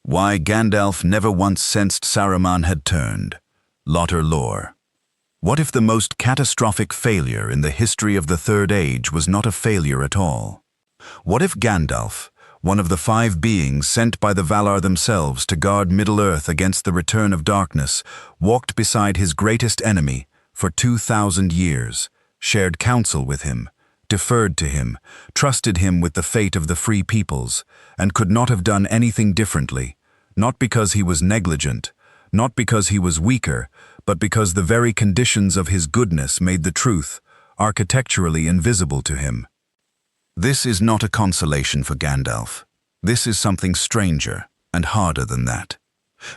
Why Gandalf never once sensed Saruman had turned. LOTR lore. What if the most catastrophic failure in the history of the Third Age was not a failure at all? What if Gandalf, one of the 5 beings sent by the Valar themselves to guard Middle-earth against the return of darkness, walked beside his greatest enemy for 2,000 years, shared counsel with him, deferred to him, trusted him with the fate of the free peoples, and could not have done anything differently, not because he was negligent, not because he was weaker, but because the very conditions of his goodness made the truth architecturally invisible to him? This is not a consolation for Gandalf. This is something stranger and harder than that.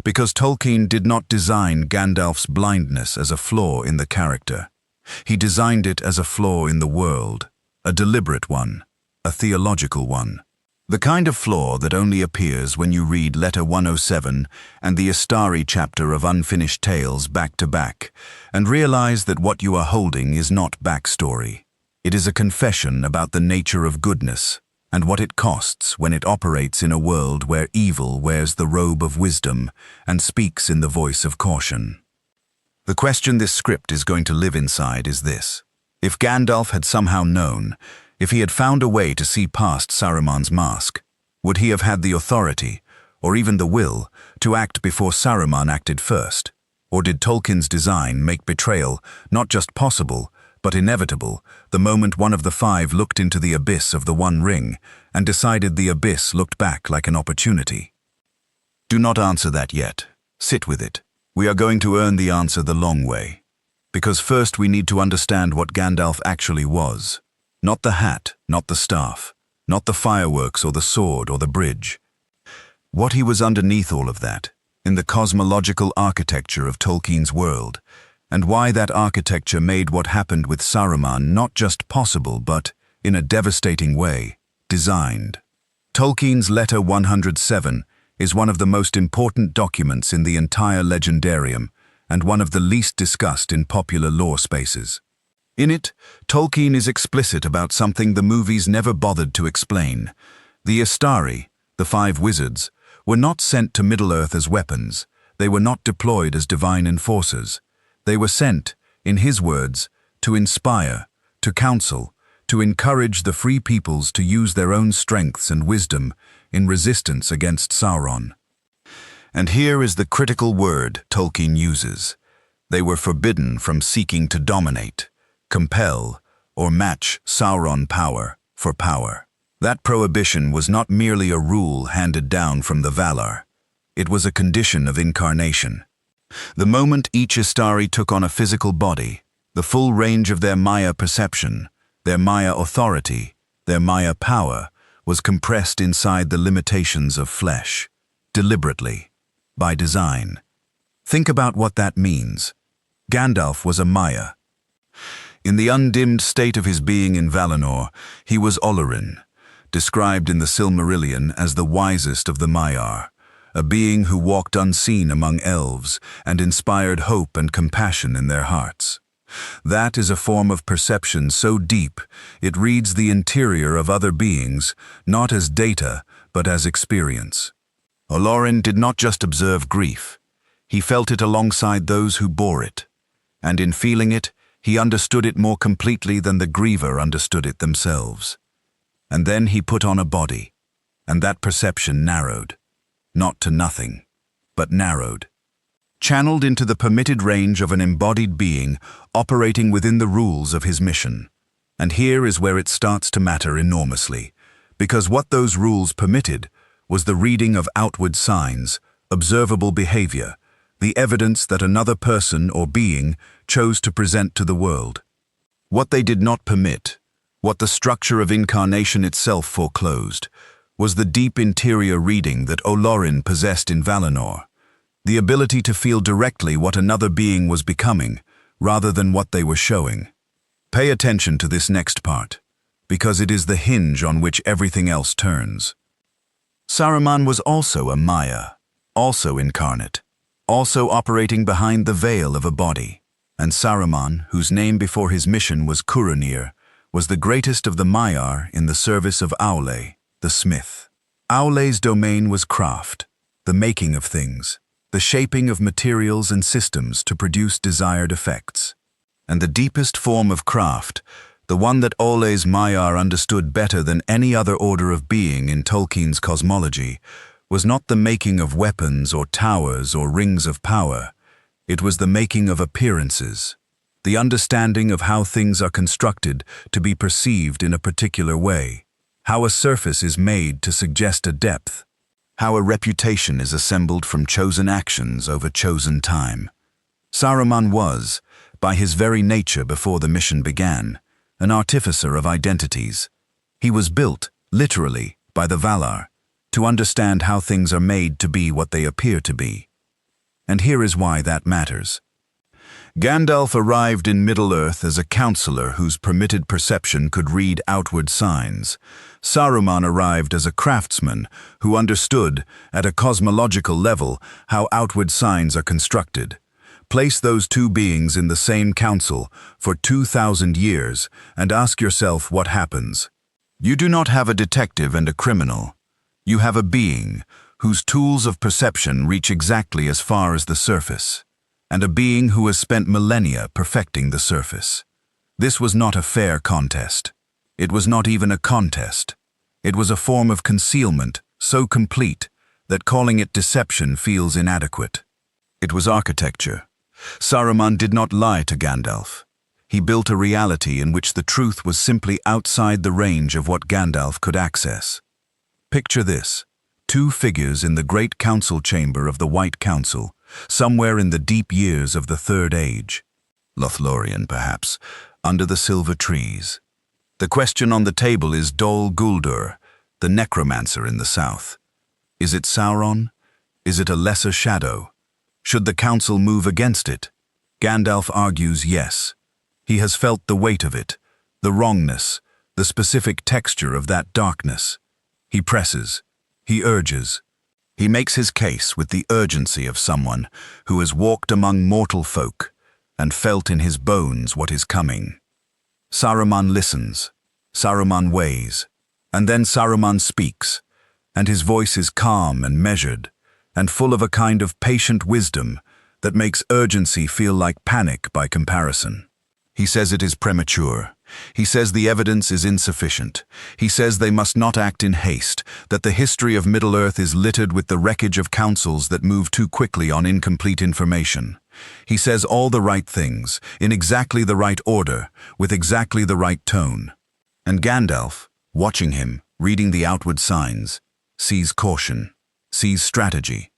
Because Tolkien did not design Gandalf's blindness as a flaw in the character. He designed it as a flaw in the world, a deliberate one, a theological one. The kind of flaw that only appears when you read Letter 107 and the Istari chapter of Unfinished Tales back to back, and realize that what you are holding is not backstory. It is a confession about the nature of goodness, and what it costs when it operates in a world where evil wears the robe of wisdom and speaks in the voice of caution. The question this script is going to live inside is this. If Gandalf had somehow known, if he had found a way to see past Saruman's mask, would he have had the authority, or even the will, to act before Saruman acted first? Or did Tolkien's design make betrayal not just possible, but inevitable, the moment one of the 5 looked into the abyss of the One Ring and decided the abyss looked back like an opportunity? Do not answer that yet. Sit with it. We are going to earn the answer the long way. Because first we need to understand what Gandalf actually was. Not the hat, not the staff, not the fireworks or the sword or the bridge. What he was underneath all of that, in the cosmological architecture of Tolkien's world, and why that architecture made what happened with Saruman not just possible but, in a devastating way, designed. Tolkien's Letter 107 is one of the most important documents in the entire legendarium and one of the least discussed in popular lore spaces. In it, Tolkien is explicit about something the movies never bothered to explain. The Istari, the 5 wizards, were not sent to Middle-earth as weapons. They were not deployed as divine enforcers. They were sent, in his words, to inspire, to counsel, to encourage the free peoples to use their own strengths and wisdom in resistance against Sauron. And here is the critical word Tolkien uses. They were forbidden from seeking to dominate, compel, or match Sauron power for power. That prohibition was not merely a rule handed down from the Valar. It was a condition of incarnation. The moment each Istari took on a physical body, the full range of their Maya perception, their Maya authority, their Maya power, was compressed inside the limitations of flesh, deliberately, by design. Think about what that means. Gandalf was a Maya. In the undimmed state of his being in Valinor, he was Olorin, described in the Silmarillion as the wisest of the Maiar, a being who walked unseen among elves and inspired hope and compassion in their hearts. That is a form of perception so deep it reads the interior of other beings, not as data, but as experience. Olorin did not just observe grief. He felt it alongside those who bore it. And in feeling it, he understood it more completely than the griever understood it themselves. And then he put on a body, and that perception narrowed. Not to nothing, but narrowed. Channeled into the permitted range of an embodied being operating within the rules of his mission. And here is where it starts to matter enormously, because what those rules permitted was the reading of outward signs, observable behavior, the evidence that another person or being chose to present to the world. What they did not permit, what the structure of incarnation itself foreclosed, was the deep interior reading that Olorin possessed in Valinor, the ability to feel directly what another being was becoming, rather than what they were showing. Pay attention to this next part, because it is the hinge on which everything else turns. Saruman was also a Maya, also incarnate, also operating behind the veil of a body. And Saruman, whose name before his mission was Curanir, was the greatest of the Maiar in the service of Aule, the smith. Aule's domain was craft. the making of things, the shaping of materials and systems to produce desired effects. And the deepest form of craft, the one that Oles Mayar understood better than any other order of being in Tolkien's cosmology, was not the making of weapons or towers or rings of power. It was the making of appearances, the understanding of how things are constructed to be perceived in a particular way, how a surface is made to suggest a depth, how a reputation is assembled from chosen actions over chosen time. Saruman was, by his very nature before the mission began, an artificer of identities. He was built, literally, by the Valar, to understand how things are made to be what they appear to be. And here is why that matters. Gandalf arrived in Middle-earth as a counselor whose permitted perception could read outward signs. Saruman arrived as a craftsman who understood, at a cosmological level, how outward signs are constructed. Place those two beings in the same council for 2,000 years and ask yourself what happens. You do not have a detective and a criminal. You have a being whose tools of perception reach exactly as far as the surface, and a being who has spent millennia perfecting the surface. This was not a fair contest. It was not even a contest. It was a form of concealment so complete that calling it deception feels inadequate. It was architecture. Saruman did not lie to Gandalf. He built a reality in which the truth was simply outside the range of what Gandalf could access. Picture this: two figures in the great council chamber of the White Council, somewhere in the deep years of the Third Age. Lothlorien, perhaps, under the silver trees. The question on the table is Dol Guldur, the necromancer in the south. Is it Sauron? Is it a lesser shadow? Should the council move against it? Gandalf argues yes. He has felt the weight of it, the wrongness, the specific texture of that darkness. He presses. He urges. He makes his case with the urgency of someone who has walked among mortal folk and felt in his bones what is coming. Saruman listens. Saruman weighs. And then Saruman speaks, and his voice is calm and measured, and full of a kind of patient wisdom that makes urgency feel like panic by comparison. He says it is premature. He says the evidence is insufficient. He says they must not act in haste, that the history of Middle-earth is littered with the wreckage of councils that move too quickly on incomplete information. He says all the right things, in exactly the right order, with exactly the right tone. And Gandalf, watching him, reading the outward signs, sees caution, sees strategy,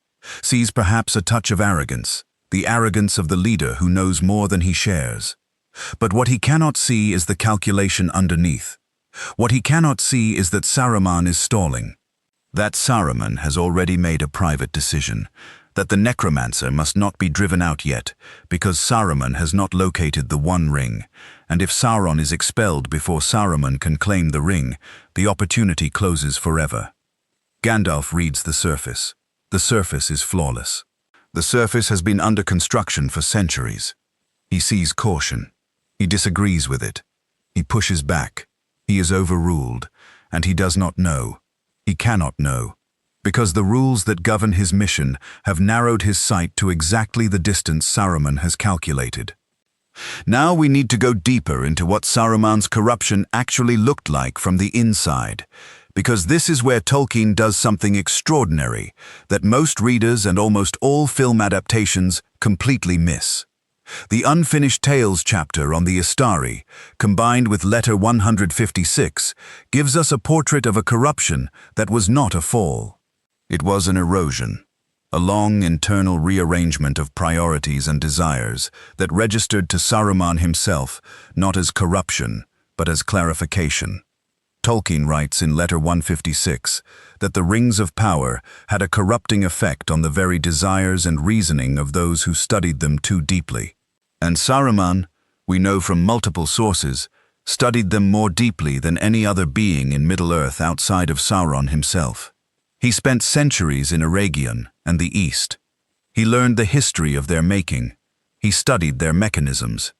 sees perhaps a touch of arrogance, the arrogance of the leader who knows more than he shares. But what he cannot see is the calculation underneath. What he cannot see is that Saruman is stalling. That Saruman has already made a private decision, that the necromancer must not be driven out yet, because Saruman has not located the One Ring, and if Sauron is expelled before Saruman can claim the ring, the opportunity closes forever. Gandalf reads the surface. The surface is flawless. The surface has been under construction for centuries. He sees caution. He disagrees with it. He pushes back. He is overruled, and he does not know. He cannot know, because the rules that govern his mission have narrowed his sight to exactly the distance Saruman has calculated. Now we need to go deeper into what Saruman's corruption actually looked like from the inside, because this is where Tolkien does something extraordinary that most readers and almost all film adaptations completely miss. The Unfinished Tales chapter on the Istari, combined with Letter 156, gives us a portrait of a corruption that was not a fall. It was an erosion, a long internal rearrangement of priorities and desires that registered to Saruman himself not as corruption, but as clarification. Tolkien writes in Letter 156 that the rings of power had a corrupting effect on the very desires and reasoning of those who studied them too deeply. And Saruman, we know from multiple sources, studied them more deeply than any other being in Middle-earth outside of Sauron himself. He spent centuries in Eregion and the East. He learned the history of their making. He studied their mechanisms.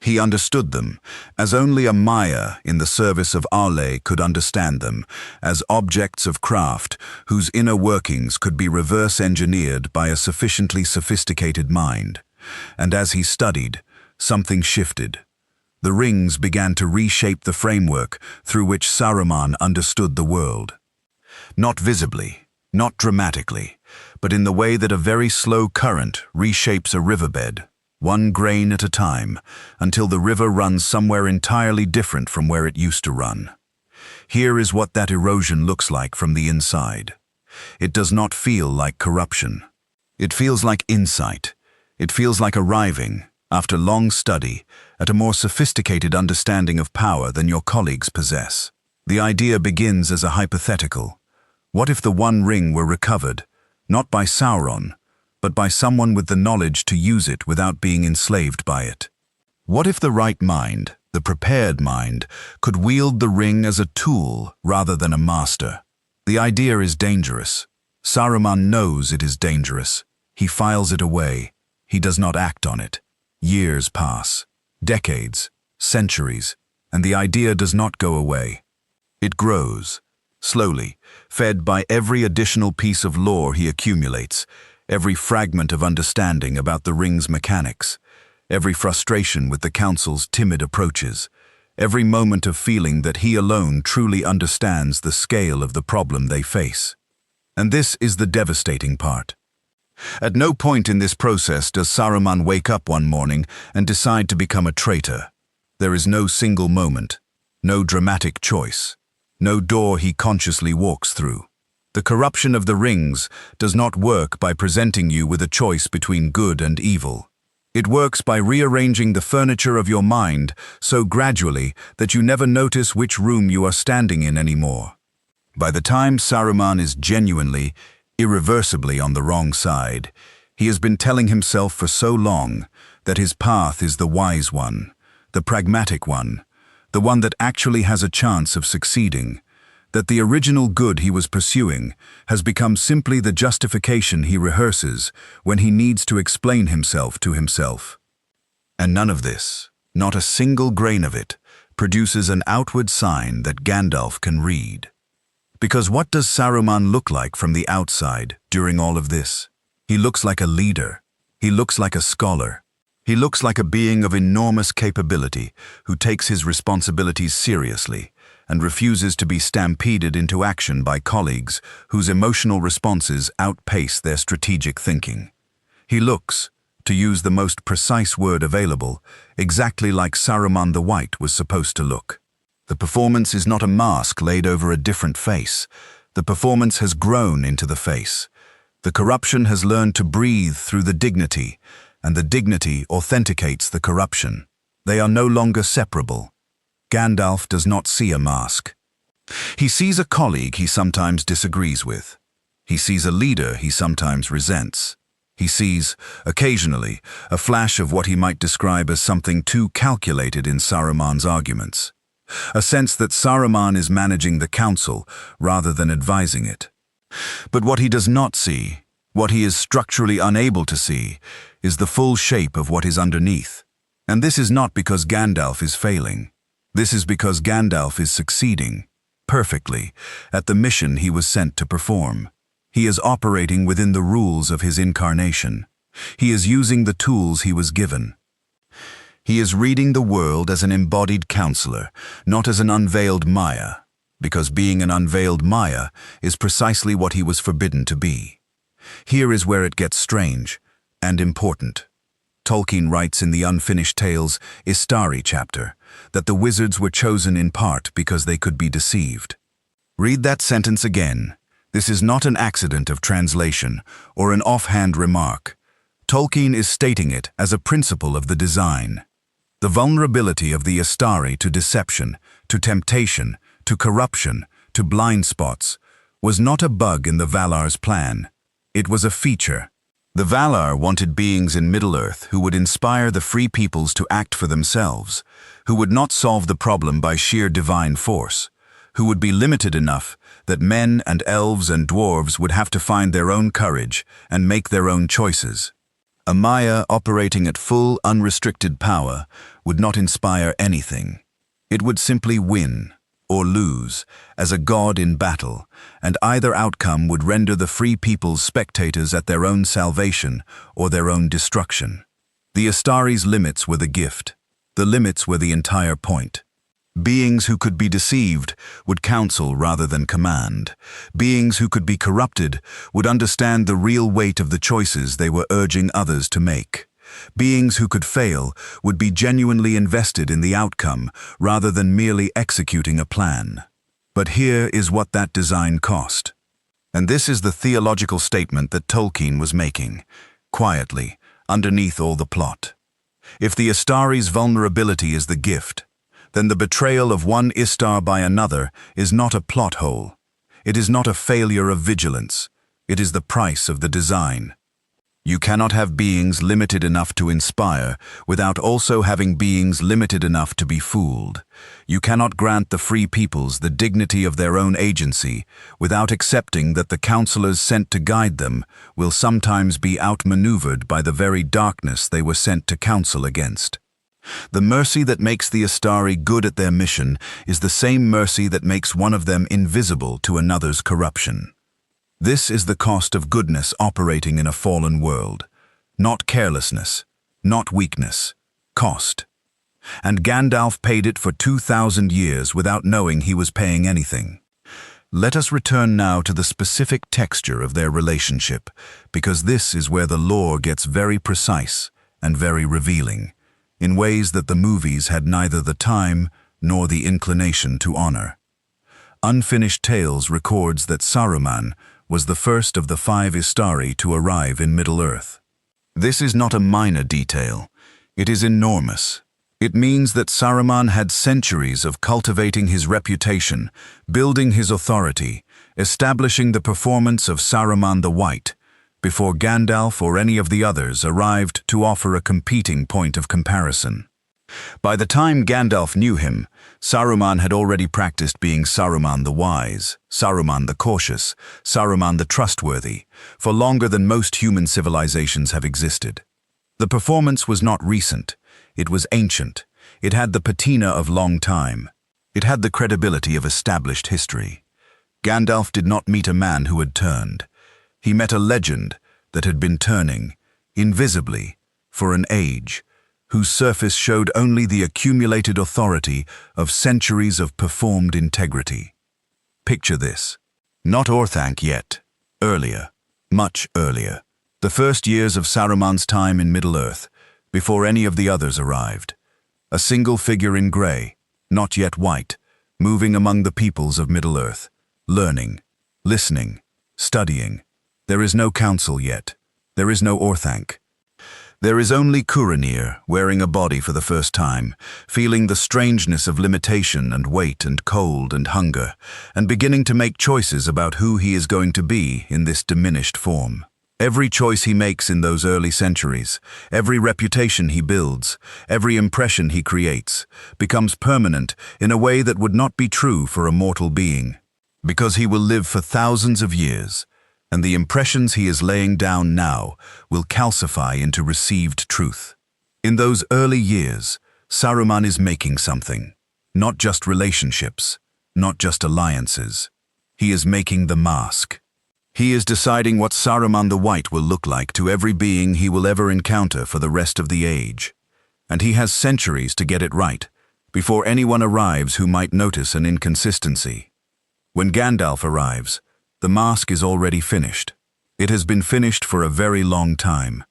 He understood them, as only a Maya in the service of Ale could understand them, as objects of craft whose inner workings could be reverse-engineered by a sufficiently sophisticated mind. And as he studied, something shifted. The rings began to reshape the framework through which Saruman understood the world. Not visibly, not dramatically, but in the way that a very slow current reshapes a riverbed, one grain at a time, until the river runs somewhere entirely different from where it used to run. Here is what that erosion looks like from the inside. It does not feel like corruption. It feels like insight. It feels like arriving, after long study, at a more sophisticated understanding of power than your colleagues possess. The idea begins as a hypothetical. What if the One Ring were recovered, not by Sauron, but by someone with the knowledge to use it without being enslaved by it? What if the right mind, the prepared mind, could wield the ring as a tool rather than a master? The idea is dangerous. Saruman knows it is dangerous. He files it away. He does not act on it. Years pass, decades, centuries, and the idea does not go away. It grows, slowly, fed by every additional piece of lore he accumulates, every fragment of understanding about the ring's mechanics, every frustration with the Council's timid approaches, every moment of feeling that he alone truly understands the scale of the problem they face. And this is the devastating part. At no point in this process does Saruman wake up one morning and decide to become a traitor. There is no single moment, no dramatic choice, no door he consciously walks through. The corruption of the rings does not work by presenting you with a choice between good and evil. It works by rearranging the furniture of your mind so gradually that you never notice which room you are standing in anymore. By the time Saruman is genuinely, irreversibly on the wrong side, he has been telling himself for so long that his path is the wise one, the pragmatic one, the one that actually has a chance of succeeding, that the original good he was pursuing has become simply the justification he rehearses when he needs to explain himself to himself. And none of this, not a single grain of it, produces an outward sign that Gandalf can read. Because what does Saruman look like from the outside during all of this? He looks like a leader. He looks like a scholar. He looks like a being of enormous capability who takes his responsibilities seriously and refuses to be stampeded into action by colleagues whose emotional responses outpace their strategic thinking. He looks, to use the most precise word available, exactly like Saruman the White was supposed to look. The performance is not a mask laid over a different face. The performance has grown into the face. The corruption has learned to breathe through the dignity, and the dignity authenticates the corruption. They are no longer separable. Gandalf does not see a mask. He sees a colleague he sometimes disagrees with. He sees a leader he sometimes resents. He sees, occasionally, a flash of what he might describe as something too calculated in Saruman's arguments. A sense that Saruman is managing the council rather than advising it. But what he does not see, what he is structurally unable to see, is the full shape of what is underneath. And this is not because Gandalf is failing. This is because Gandalf is succeeding, perfectly, at the mission he was sent to perform. He is operating within the rules of his incarnation. He is using the tools he was given. He is reading the world as an embodied counselor, not as an unveiled Maya, because being an unveiled Maya is precisely what he was forbidden to be. Here is where it gets strange and important. Tolkien writes in the Unfinished Tales Istari chapter that the wizards were chosen in part because they could be deceived. Read that sentence again. This is not an accident of translation or an offhand remark. Tolkien is stating it as a principle of the design. The vulnerability of the Istari to deception, to temptation, to corruption, to blind spots, was not a bug in the Valar's plan. It was a feature. The Valar wanted beings in Middle-earth who would inspire the free peoples to act for themselves, who would not solve the problem by sheer divine force, who would be limited enough that men and elves and dwarves would have to find their own courage and make their own choices. A Maya operating at full, unrestricted power would not inspire anything. It would simply win, or lose, as a god in battle, and either outcome would render the free peoples spectators at their own salvation or their own destruction. The Astari's limits were the gift. The limits were the entire point. Beings who could be deceived would counsel rather than command. Beings who could be corrupted would understand the real weight of the choices they were urging others to make. Beings who could fail would be genuinely invested in the outcome rather than merely executing a plan. But here is what that design cost. And this is the theological statement that Tolkien was making, quietly, underneath all the plot. If the Astari's vulnerability is the gift, then the betrayal of one Istar by another is not a plot hole. It is not a failure of vigilance. It is the price of the design. You cannot have beings limited enough to inspire without also having beings limited enough to be fooled. You cannot grant the free peoples the dignity of their own agency without accepting that the counselors sent to guide them will sometimes be outmaneuvered by the very darkness they were sent to counsel against. The mercy that makes the Astari good at their mission is the same mercy that makes one of them invisible to another's corruption. This is the cost of goodness operating in a fallen world. Not carelessness, not weakness, cost. And Gandalf paid it for 2,000 years without knowing he was paying anything. Let us return now to the specific texture of their relationship, because this is where the lore gets very precise and very revealing, in ways that the movies had neither the time nor the inclination to honor. Unfinished Tales records that Saruman was the first of the 5 Istari to arrive in Middle-earth. This is not a minor detail. It is enormous. It means that Saruman had centuries of cultivating his reputation, building his authority, establishing the performance of Saruman the White, before Gandalf or any of the others arrived to offer a competing point of comparison. By the time Gandalf knew him, Saruman had already practiced being Saruman the Wise, Saruman the Cautious, Saruman the Trustworthy, for longer than most human civilizations have existed. The performance was not recent. It was ancient. It had the patina of long time. It had the credibility of established history. Gandalf did not meet a man who had turned. He met a legend that had been turning, invisibly, for an age, whose surface showed only the accumulated authority of centuries of performed integrity. Picture this. Not Orthanc yet. Earlier. Much earlier. The first years of Saruman's time in Middle-earth, before any of the others arrived. A single figure in grey, not yet white, moving among the peoples of Middle-earth, learning, listening, studying. There is no council yet. There is no Orthanc. There is only Curanir, wearing a body for the first time, feeling the strangeness of limitation and weight and cold and hunger, and beginning to make choices about who he is going to be in this diminished form. Every choice he makes in those early centuries, every reputation he builds, every impression he creates, becomes permanent in a way that would not be true for a mortal being, because he will live for thousands of years, and the impressions he is laying down now will calcify into received truth. In those early years, Saruman is making something, not just relationships, not just alliances. He is making the mask. He is deciding what Saruman the White will look like to every being he will ever encounter for the rest of the age. And he has centuries to get it right, before anyone arrives who might notice an inconsistency. When Gandalf arrives, the mask is already finished. It has been finished for a very long time.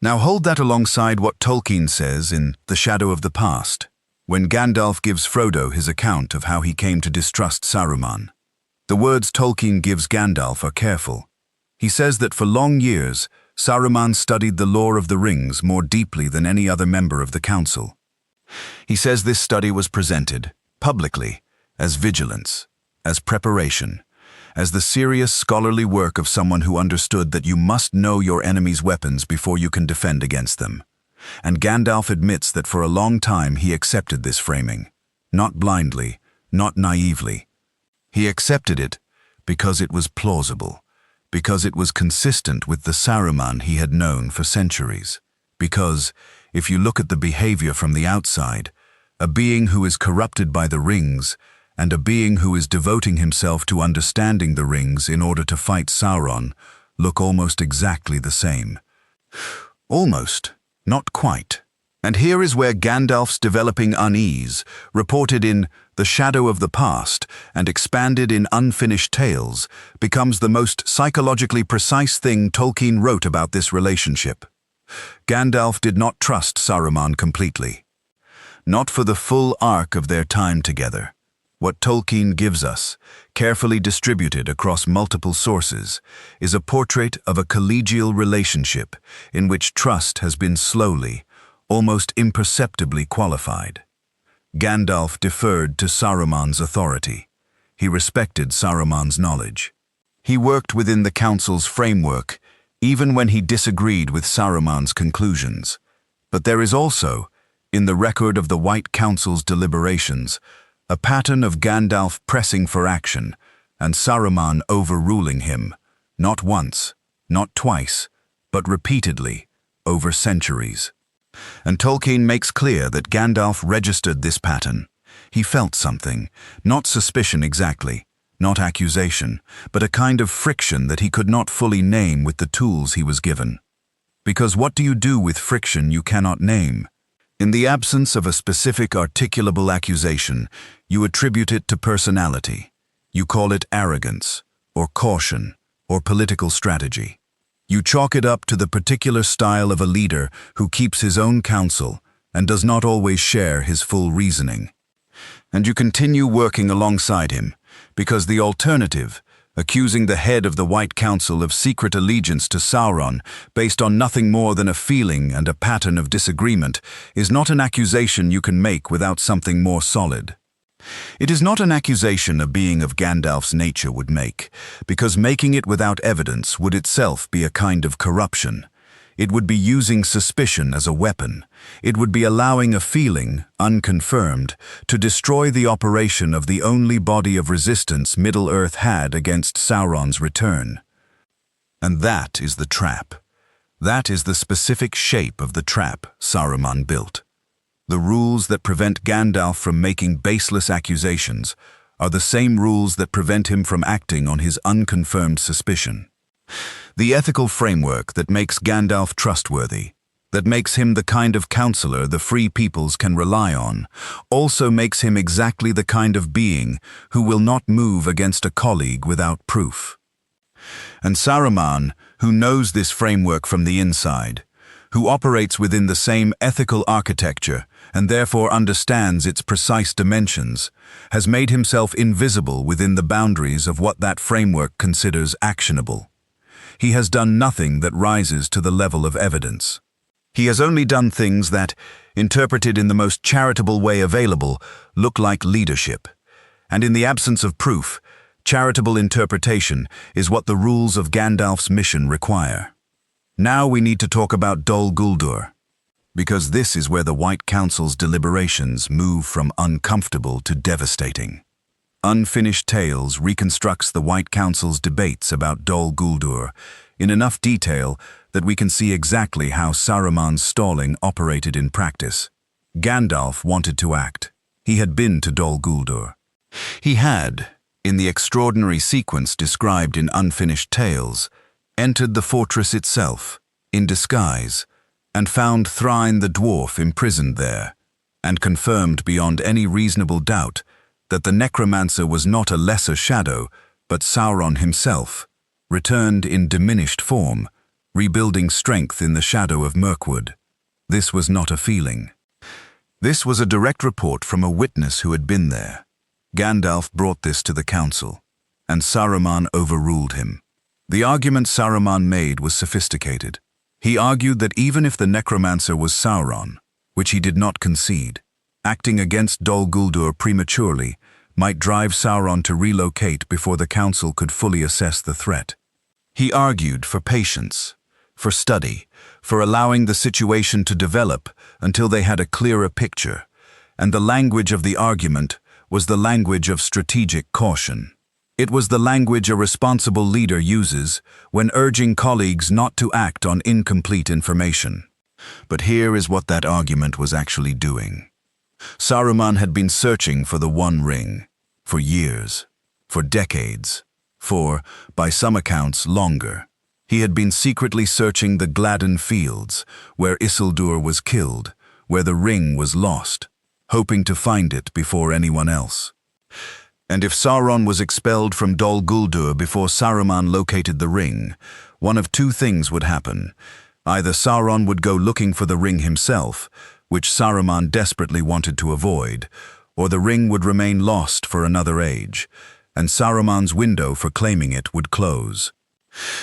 Now hold that alongside what Tolkien says in The Shadow of the Past, when Gandalf gives Frodo his account of how he came to distrust Saruman. The words Tolkien gives Gandalf are careful. He says that for long years, Saruman studied the lore of the rings more deeply than any other member of the council. He says this study was presented, publicly, as vigilance, as preparation, as the serious scholarly work of someone who understood that you must know your enemy's weapons before you can defend against them. And Gandalf admits that for a long time he accepted this framing, not blindly, not naively. He accepted it because it was plausible, because it was consistent with the Saruman he had known for centuries. Because, if you look at the behavior from the outside, a being who is corrupted by the rings and a being who is devoting himself to understanding the rings in order to fight Sauron look almost exactly the same. Almost, not quite. And here is where Gandalf's developing unease, reported in The Shadow of the Past and expanded in Unfinished Tales, becomes the most psychologically precise thing Tolkien wrote about this relationship. Gandalf did not trust Saruman completely. Not for the full arc of their time together. What Tolkien gives us, carefully distributed across multiple sources, is a portrait of a collegial relationship in which trust has been slowly, almost imperceptibly qualified. Gandalf deferred to Saruman's authority. He respected Saruman's knowledge. He worked within the Council's framework, even when he disagreed with Saruman's conclusions. But there is also, in the record of the White Council's deliberations, a pattern of Gandalf pressing for action and Saruman overruling him, not once, not twice, but repeatedly, over centuries. And Tolkien makes clear that Gandalf registered this pattern. He felt something, not suspicion exactly, not accusation, but a kind of friction that he could not fully name with the tools he was given. Because what do you do with friction you cannot name? In the absence of a specific articulable accusation, you attribute it to personality. You call it arrogance, or caution, or political strategy. You chalk it up to the particular style of a leader who keeps his own counsel and does not always share his full reasoning. And you continue working alongside him, because the alternative, accusing the head of the White Council of secret allegiance to Sauron based on nothing more than a feeling and a pattern of disagreement, is not an accusation you can make without something more solid. It is not an accusation a being of Gandalf's nature would make, because making it without evidence would itself be a kind of corruption. It would be using suspicion as a weapon. It would be allowing a feeling, unconfirmed, to destroy the operation of the only body of resistance Middle-earth had against Sauron's return. And that is the trap. That is the specific shape of the trap Saruman built. The rules that prevent Gandalf from making baseless accusations are the same rules that prevent him from acting on his unconfirmed suspicion. The ethical framework that makes Gandalf trustworthy, that makes him the kind of counselor the free peoples can rely on, also makes him exactly the kind of being who will not move against a colleague without proof. And Saruman, who knows this framework from the inside, who operates within the same ethical architecture and therefore understands its precise dimensions, has made himself invisible within the boundaries of what that framework considers actionable. He has done nothing that rises to the level of evidence. He has only done things that, interpreted in the most charitable way available, look like leadership. And in the absence of proof, charitable interpretation is what the rules of Gandalf's mission require. Now we need to talk about Dol Guldur, because this is where the White Council's deliberations move from uncomfortable to devastating. Unfinished Tales reconstructs the White Council's debates about Dol Guldur in enough detail that we can see exactly how Saruman's stalling operated in practice. Gandalf wanted to act. He had been to Dol Guldur. He had, in the extraordinary sequence described in Unfinished Tales, entered the fortress itself, in disguise, and found Thrain the dwarf imprisoned there, and confirmed beyond any reasonable doubt that the necromancer was not a lesser shadow, but Sauron himself, returned in diminished form, rebuilding strength in the shadow of Mirkwood. This was not a feeling. This was a direct report from a witness who had been there. Gandalf brought this to the council, and Saruman overruled him. The argument Saruman made was sophisticated. He argued that even if the necromancer was Sauron, which he did not concede, acting against Dol Guldur prematurely might drive Sauron to relocate before the council could fully assess the threat. He argued for patience, for study, for allowing the situation to develop until they had a clearer picture, and the language of the argument was the language of strategic caution. It was the language a responsible leader uses when urging colleagues not to act on incomplete information. But here is what that argument was actually doing. Saruman had been searching for the One Ring for years, for decades, for, by some accounts, longer. He had been secretly searching the Gladden fields, where Isildur was killed, where the ring was lost, hoping to find it before anyone else. And if Sauron was expelled from Dol Guldur before Saruman located the ring, one of two things would happen. Either Sauron would go looking for the ring himself, which Saruman desperately wanted to avoid, or the ring would remain lost for another age, and Saruman's window for claiming it would close.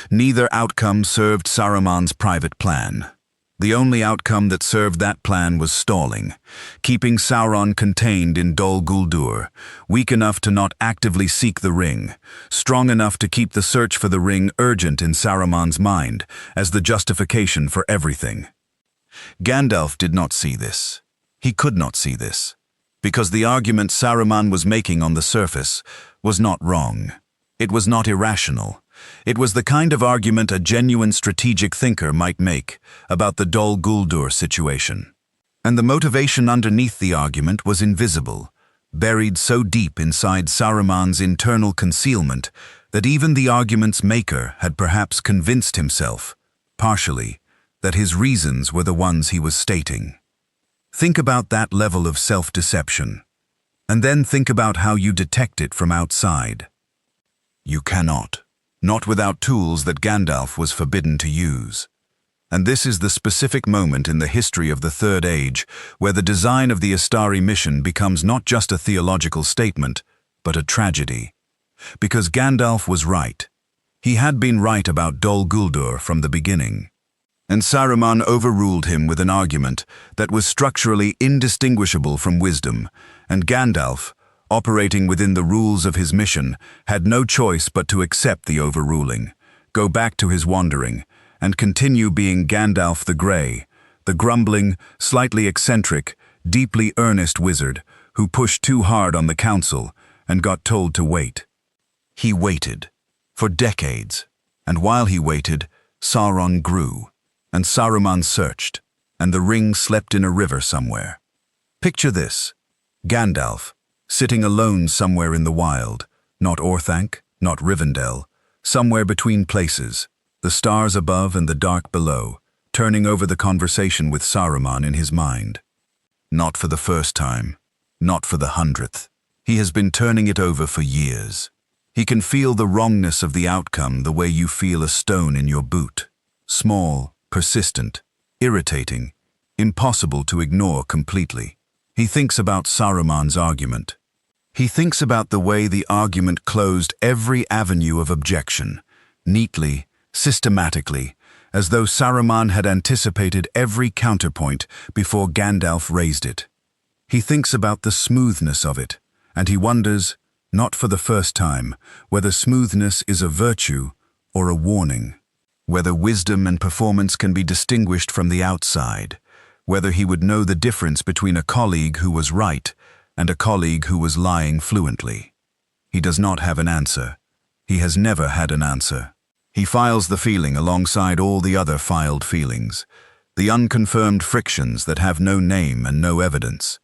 Neither outcome served Saruman's private plan. The only outcome that served that plan was stalling, keeping Sauron contained in Dol Guldur, weak enough to not actively seek the ring, strong enough to keep the search for the ring urgent in Saruman's mind as the justification for everything. Gandalf did not see this. He could not see this, because the argument Saruman was making on the surface was not wrong. It was not irrational. It was the kind of argument a genuine strategic thinker might make about the Dol Guldur situation. And the motivation underneath the argument was invisible, buried so deep inside Saruman's internal concealment that even the argument's maker had perhaps convinced himself, partially, that his reasons were the ones he was stating. Think about that level of self-deception, and then think about how you detect it from outside. You cannot. Not without tools that Gandalf was forbidden to use. And this is the specific moment in the history of the Third Age where the design of the Istari mission becomes not just a theological statement, but a tragedy. Because Gandalf was right. He had been right about Dol Guldur from the beginning. And Saruman overruled him with an argument that was structurally indistinguishable from wisdom, and Gandalf, operating within the rules of his mission, had no choice but to accept the overruling, go back to his wandering, and continue being Gandalf the Grey, the grumbling, slightly eccentric, deeply earnest wizard who pushed too hard on the council and got told to wait. He waited, for decades, and while he waited, Sauron grew, and Saruman searched, and the ring slept in a river somewhere. Picture this, Gandalf, sitting alone somewhere in the wild, not Orthanc, not Rivendell, somewhere between places, the stars above and the dark below, turning over the conversation with Saruman in his mind. Not for the first time, not for the 100th. He has been turning it over for years. He can feel the wrongness of the outcome the way you feel a stone in your boot. Small, persistent, irritating, impossible to ignore completely. He thinks about Saruman's argument. He thinks about the way the argument closed every avenue of objection, neatly, systematically, as though Saruman had anticipated every counterpoint before Gandalf raised it. He thinks about the smoothness of it, and he wonders, not for the first time, whether smoothness is a virtue or a warning, whether wisdom and performance can be distinguished from the outside, whether he would know the difference between a colleague who was right and a colleague who was lying fluently. He does not have an answer. He has never had an answer. He files the feeling alongside all the other filed feelings, the unconfirmed frictions that have no name and no evidence,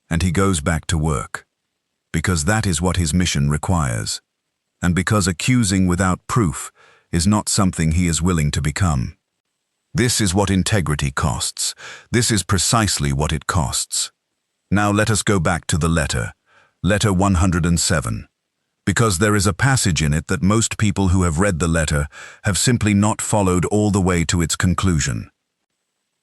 and he goes back to work. Because that is what his mission requires, and because accusing without proof is not something he is willing to become. This is what integrity costs. This is precisely what it costs. Now let us go back to the letter, letter 107, because there is a passage in it that most people who have read the letter have simply not followed all the way to its conclusion.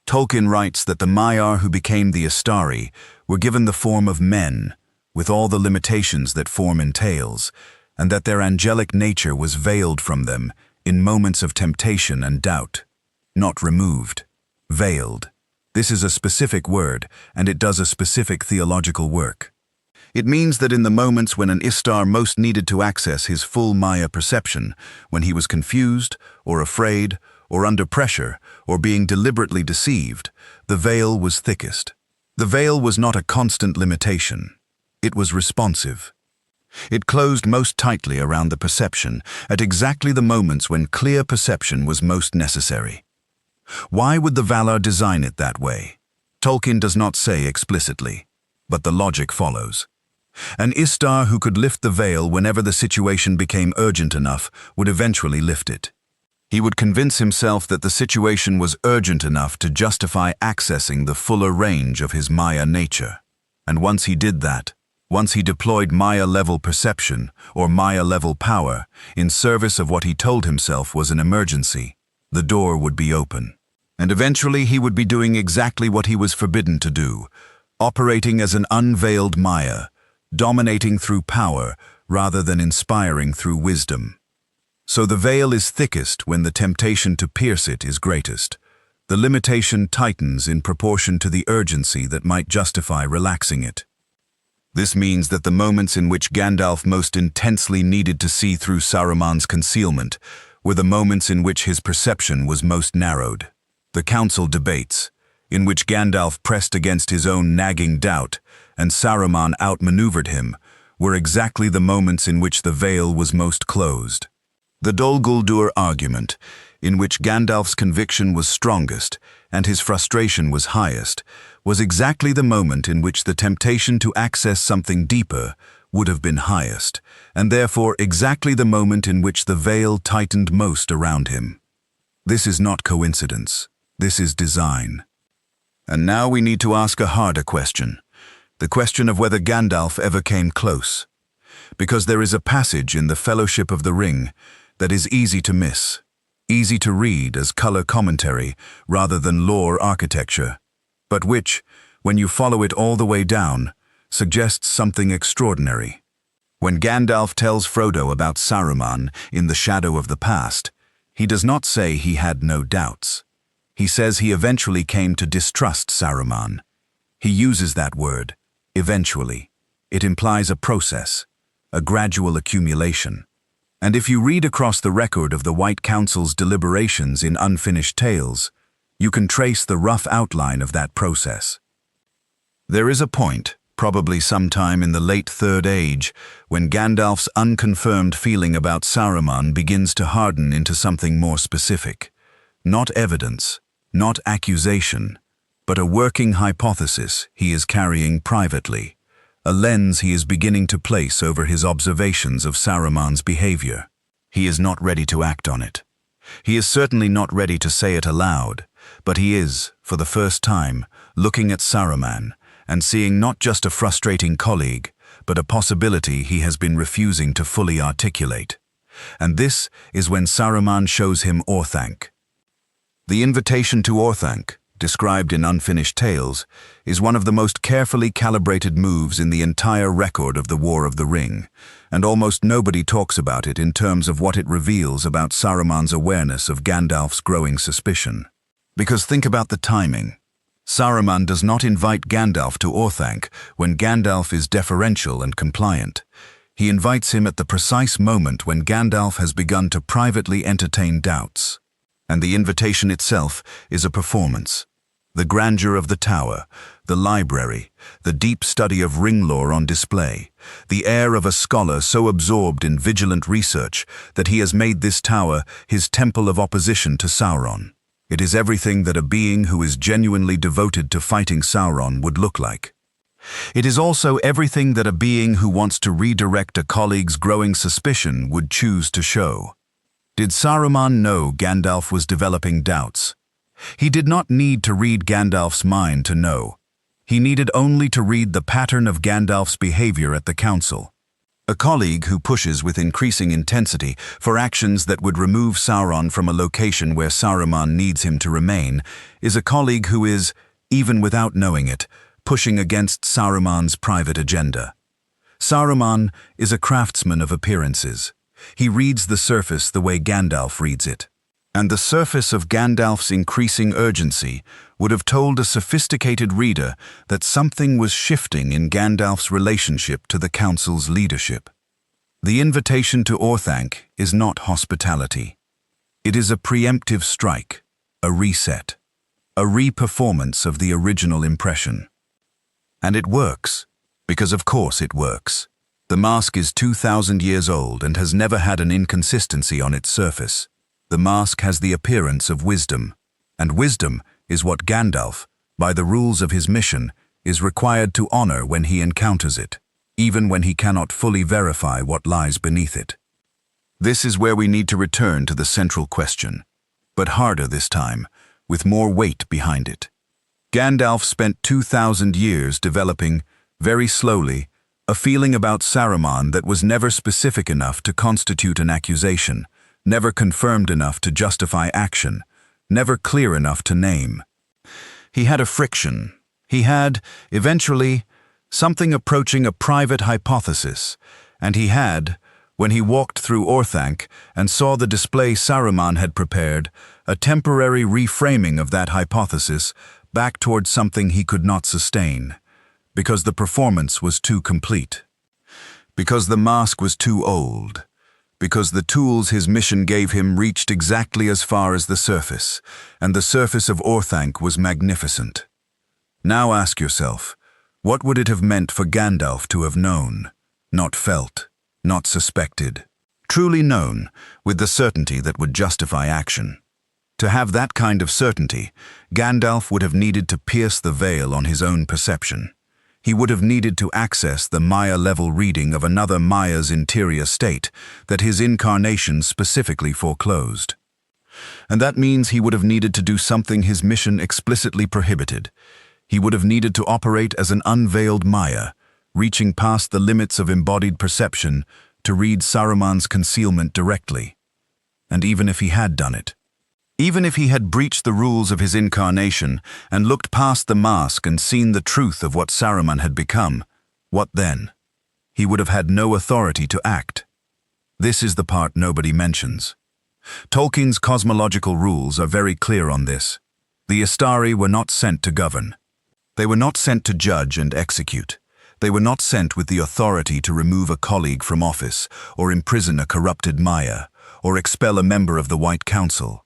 Tolkien writes that the Maiar who became the Istari were given the form of men, with all the limitations that form entails, and that their angelic nature was veiled from them in moments of temptation and doubt. Not removed, veiled. This is a specific word, and it does a specific theological work. It means that in the moments when an Istar most needed to access his full Maya perception, when he was confused, or afraid, or under pressure, or being deliberately deceived, the veil was thickest. The veil was not a constant limitation. It was responsive. It closed most tightly around the perception, at exactly the moments when clear perception was most necessary. Why would the Valar design it that way? Tolkien does not say explicitly, but the logic follows. An Istar who could lift the veil whenever the situation became urgent enough would eventually lift it. He would convince himself that the situation was urgent enough to justify accessing the fuller range of his Maya nature. And once he did that, once he deployed Maya-level perception or Maya-level power in service of what he told himself was an emergency, the door would be open. And eventually he would be doing exactly what he was forbidden to do, operating as an unveiled Maya, dominating through power rather than inspiring through wisdom. So the veil is thickest when the temptation to pierce it is greatest. The limitation tightens in proportion to the urgency that might justify relaxing it. This means that the moments in which Gandalf most intensely needed to see through Saruman's concealment were the moments in which his perception was most narrowed. The council debates, in which Gandalf pressed against his own nagging doubt and Saruman outmaneuvered him, were exactly the moments in which the veil was most closed. The Dol Guldur argument, in which Gandalf's conviction was strongest and his frustration was highest, was exactly the moment in which the temptation to access something deeper would have been highest, and therefore exactly the moment in which the veil tightened most around him. This is not coincidence. This is design. And now we need to ask a harder question, the question of whether Gandalf ever came close. Because there is a passage in the Fellowship of the Ring that is easy to miss, easy to read as color commentary rather than lore architecture, but which, when you follow it all the way down, suggests something extraordinary. When Gandalf tells Frodo about Saruman in the shadow of the past, he does not say he had no doubts. He says he eventually came to distrust Saruman. He uses that word, eventually. It implies a process, a gradual accumulation. And if you read across the record of the White Council's deliberations in Unfinished Tales, you can trace the rough outline of that process. There is a point, probably sometime in the late Third Age, when Gandalf's unconfirmed feeling about Saruman begins to harden into something more specific. Not evidence, not accusation, but a working hypothesis he is carrying privately, a lens he is beginning to place over his observations of Saruman's behavior. He is not ready to act on it. He is certainly not ready to say it aloud, but he is, for the first time, looking at Saruman and seeing not just a frustrating colleague, but a possibility he has been refusing to fully articulate. And this is when Saruman shows him Orthanc. The invitation to Orthanc, described in Unfinished Tales, is one of the most carefully calibrated moves in the entire record of the War of the Ring, and almost nobody talks about it in terms of what it reveals about Saruman's awareness of Gandalf's growing suspicion. Because think about the timing. Saruman does not invite Gandalf to Orthanc when Gandalf is deferential and compliant. He invites him at the precise moment when Gandalf has begun to privately entertain doubts. And the invitation itself is a performance. The grandeur of the tower, the library, the deep study of ring lore on display, the air of a scholar so absorbed in vigilant research that he has made this tower his temple of opposition to Sauron. It is everything that a being who is genuinely devoted to fighting Sauron would look like. It is also everything that a being who wants to redirect a colleague's growing suspicion would choose to show. Did Saruman know Gandalf was developing doubts? He did not need to read Gandalf's mind to know. He needed only to read the pattern of Gandalf's behavior at the council. A colleague who pushes with increasing intensity for actions that would remove Sauron from a location where Saruman needs him to remain is a colleague who is, even without knowing it, pushing against Saruman's private agenda. Saruman is a craftsman of appearances. He reads the surface the way Gandalf reads it. And the surface of Gandalf's increasing urgency would have told a sophisticated reader that something was shifting in Gandalf's relationship to the council's leadership. The invitation to Orthanc is not hospitality. It is a preemptive strike, a reset, a re-performance of the original impression. And it works, because of course it works. The mask is 2,000 years old and has never had an inconsistency on its surface. The mask has the appearance of wisdom, and wisdom is what Gandalf, by the rules of his mission, is required to honor when he encounters it, even when he cannot fully verify what lies beneath it. This is where we need to return to the central question, but harder this time, with more weight behind it. Gandalf spent 2,000 years developing, very slowly, a feeling about Saruman that was never specific enough to constitute an accusation, never confirmed enough to justify action, never clear enough to name. He had a friction. He had, eventually, something approaching a private hypothesis, and he had, when he walked through Orthanc and saw the display Saruman had prepared, a temporary reframing of that hypothesis back towards something he could not sustain, because the performance was too complete, because the mask was too old, because the tools his mission gave him reached exactly as far as the surface, and the surface of Orthanc was magnificent. Now ask yourself, what would it have meant for Gandalf to have known, not felt, not suspected, truly known, with the certainty that would justify action? To have that kind of certainty, Gandalf would have needed to pierce the veil on his own perception. He would have needed to access the Maya-level reading of another Maya's interior state that his incarnation specifically foreclosed. And that means he would have needed to do something his mission explicitly prohibited. He would have needed to operate as an unveiled Maya, reaching past the limits of embodied perception to read Saruman's concealment directly. And even if he had done it, even if he had breached the rules of his incarnation and looked past the mask and seen the truth of what Saruman had become, what then? He would have had no authority to act. This is the part nobody mentions. Tolkien's cosmological rules are very clear on this. The Istari were not sent to govern. They were not sent to judge and execute. They were not sent with the authority to remove a colleague from office, or imprison a corrupted Maya, or expel a member of the White Council.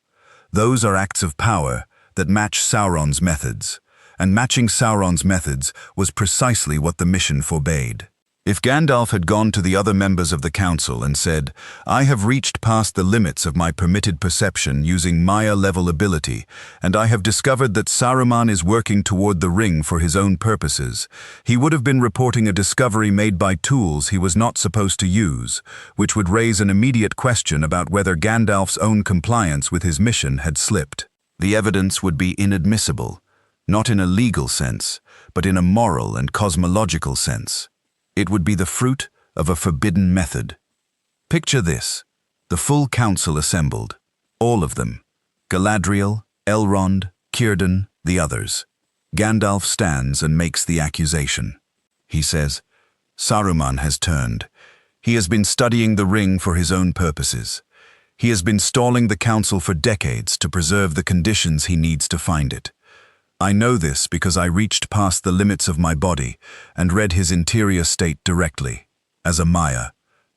Those are acts of power that match Sauron's methods, and matching Sauron's methods was precisely what the mission forbade. If Gandalf had gone to the other members of the council and said, "I have reached past the limits of my permitted perception using Maya-level ability, and I have discovered that Saruman is working toward the ring for his own purposes," he would have been reporting a discovery made by tools he was not supposed to use, which would raise an immediate question about whether Gandalf's own compliance with his mission had slipped. The evidence would be inadmissible, not in a legal sense, but in a moral and cosmological sense. It would be the fruit of a forbidden method. Picture this, the full council assembled, all of them, Galadriel, Elrond, Círdan, the others. Gandalf stands and makes the accusation. He says, "Saruman has turned. He has been studying the ring for his own purposes. He has been stalling the council for decades to preserve the conditions he needs to find it. I know this because I reached past the limits of my body and read his interior state directly, as a Maya,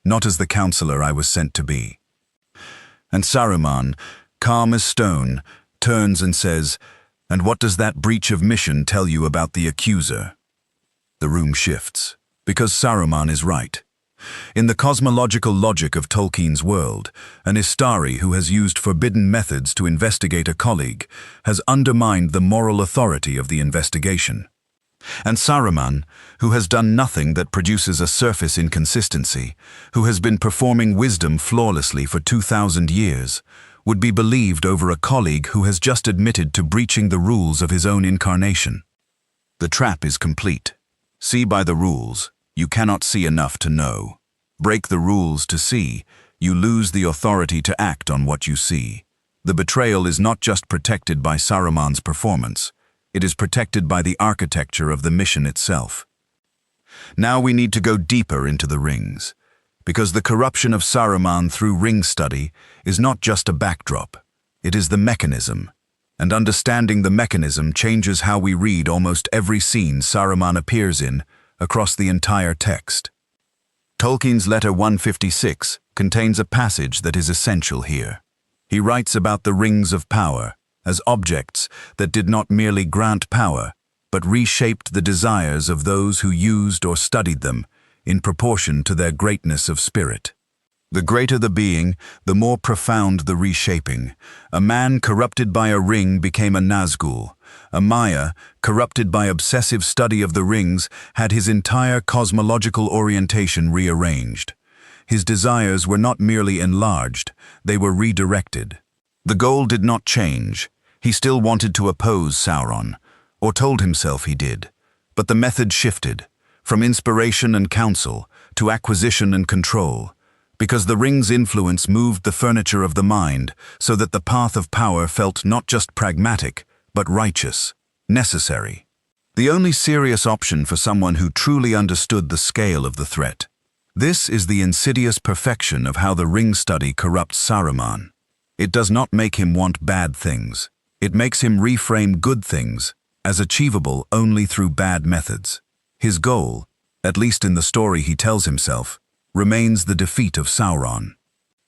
not as the counselor I was sent to be." And Saruman, calm as stone, turns and says, "And what does that breach of mission tell you about the accuser?" The room shifts, because Saruman is right. In the cosmological logic of Tolkien's world, an Istari who has used forbidden methods to investigate a colleague has undermined the moral authority of the investigation. And Saruman, who has done nothing that produces a surface inconsistency, who has been performing wisdom flawlessly for 2,000 years, would be believed over a colleague who has just admitted to breaching the rules of his own incarnation. The trap is complete. See by the rules. You cannot see enough to know. Break the rules to see. You lose the authority to act on what you see. The betrayal is not just protected by Saruman's performance. It is protected by the architecture of the mission itself. Now we need to go deeper into the rings, because the corruption of Saruman through ring study is not just a backdrop. It is the mechanism. And understanding the mechanism changes how we read almost every scene Saruman appears in, across the entire text. Tolkien's letter 156 contains a passage that is essential here. He writes about the rings of power as objects that did not merely grant power, but reshaped the desires of those who used or studied them in proportion to their greatness of spirit. The greater the being, the more profound the reshaping. A man corrupted by a ring became a Nazgul. A Maya, corrupted by obsessive study of the rings, had his entire cosmological orientation rearranged. His desires were not merely enlarged, they were redirected. The goal did not change. He still wanted to oppose Sauron, or told himself he did. But the method shifted, from inspiration and counsel to acquisition and control, because the ring's influence moved the furniture of the mind so that the path of power felt not just pragmatic, but righteous, necessary. The only serious option for someone who truly understood the scale of the threat. This is the insidious perfection of how the ring study corrupts Saruman. It does not make him want bad things. It makes him reframe good things as achievable only through bad methods. His goal, at least in the story he tells himself, remains the defeat of Sauron.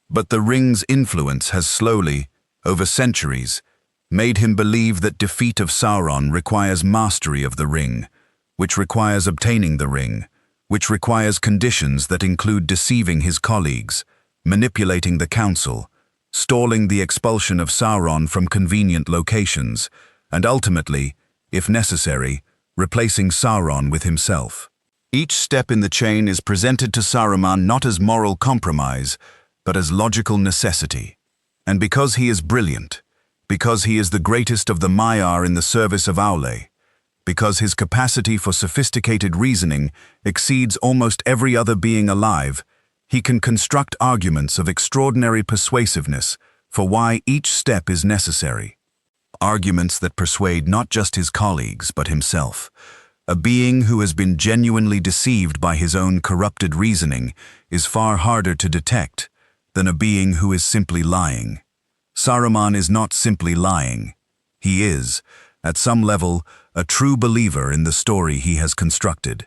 But the ring's influence has slowly, over centuries, made him believe that defeat of Sauron requires mastery of the ring, which requires obtaining the ring, which requires conditions that include deceiving his colleagues, manipulating the council, stalling the expulsion of Sauron from convenient locations, and ultimately, if necessary, replacing Sauron with himself. Each step in the chain is presented to Saruman not as moral compromise, but as logical necessity. And because he is brilliant, because he is the greatest of the Maiar in the service of Aule, because his capacity for sophisticated reasoning exceeds almost every other being alive, he can construct arguments of extraordinary persuasiveness for why each step is necessary. Arguments that persuade not just his colleagues, but himself. A being who has been genuinely deceived by his own corrupted reasoning is far harder to detect than a being who is simply lying. Saruman is not simply lying. He is, at some level, a true believer in the story he has constructed.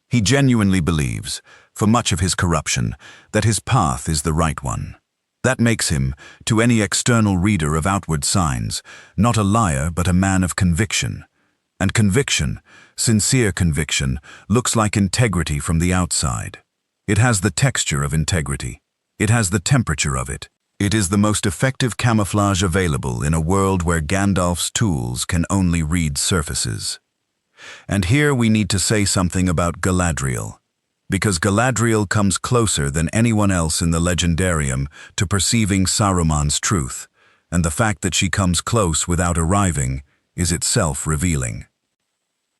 He genuinely believes, for much of his corruption, that his path is the right one. That makes him, to any external reader of outward signs, not a liar but a man of conviction. And conviction, sincere conviction, looks like integrity from the outside. It has the texture of integrity. It has the temperature of it. It is the most effective camouflage available in a world where Gandalf's tools can only read surfaces. And here we need to say something about Galadriel, because Galadriel comes closer than anyone else in the Legendarium to perceiving Saruman's truth, and the fact that she comes close without arriving is itself revealing.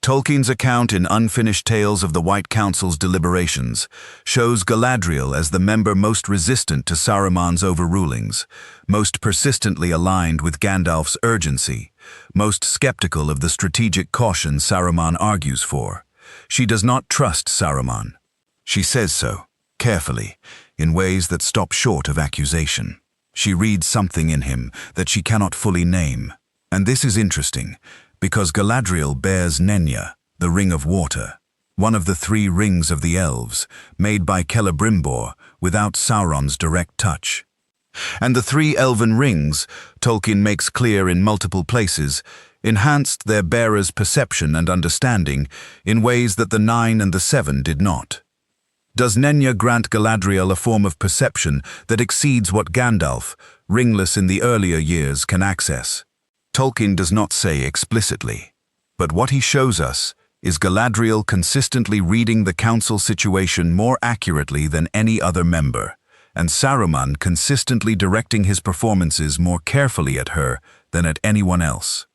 Tolkien's account in Unfinished Tales of the White Council's deliberations shows Galadriel as the member most resistant to Saruman's overrulings, most persistently aligned with Gandalf's urgency, most skeptical of the strategic caution Saruman argues for. She does not trust Saruman. She says so, carefully, in ways that stop short of accusation. She reads something in him that she cannot fully name. And this is interesting, because Galadriel bears Nenya, the Ring of Water, one of the 3 rings of the elves, made by Celebrimbor without Sauron's direct touch. And the 3 elven rings, Tolkien makes clear in multiple places, enhanced their bearer's perception and understanding in ways that the 9 and the 7 did not. Does Nenya grant Galadriel a form of perception that exceeds what Gandalf, ringless in the earlier years, can access? Tolkien does not say explicitly, but what he shows us is Galadriel consistently reading the council situation more accurately than any other member, and Saruman consistently directing his performances more carefully at her than at anyone else.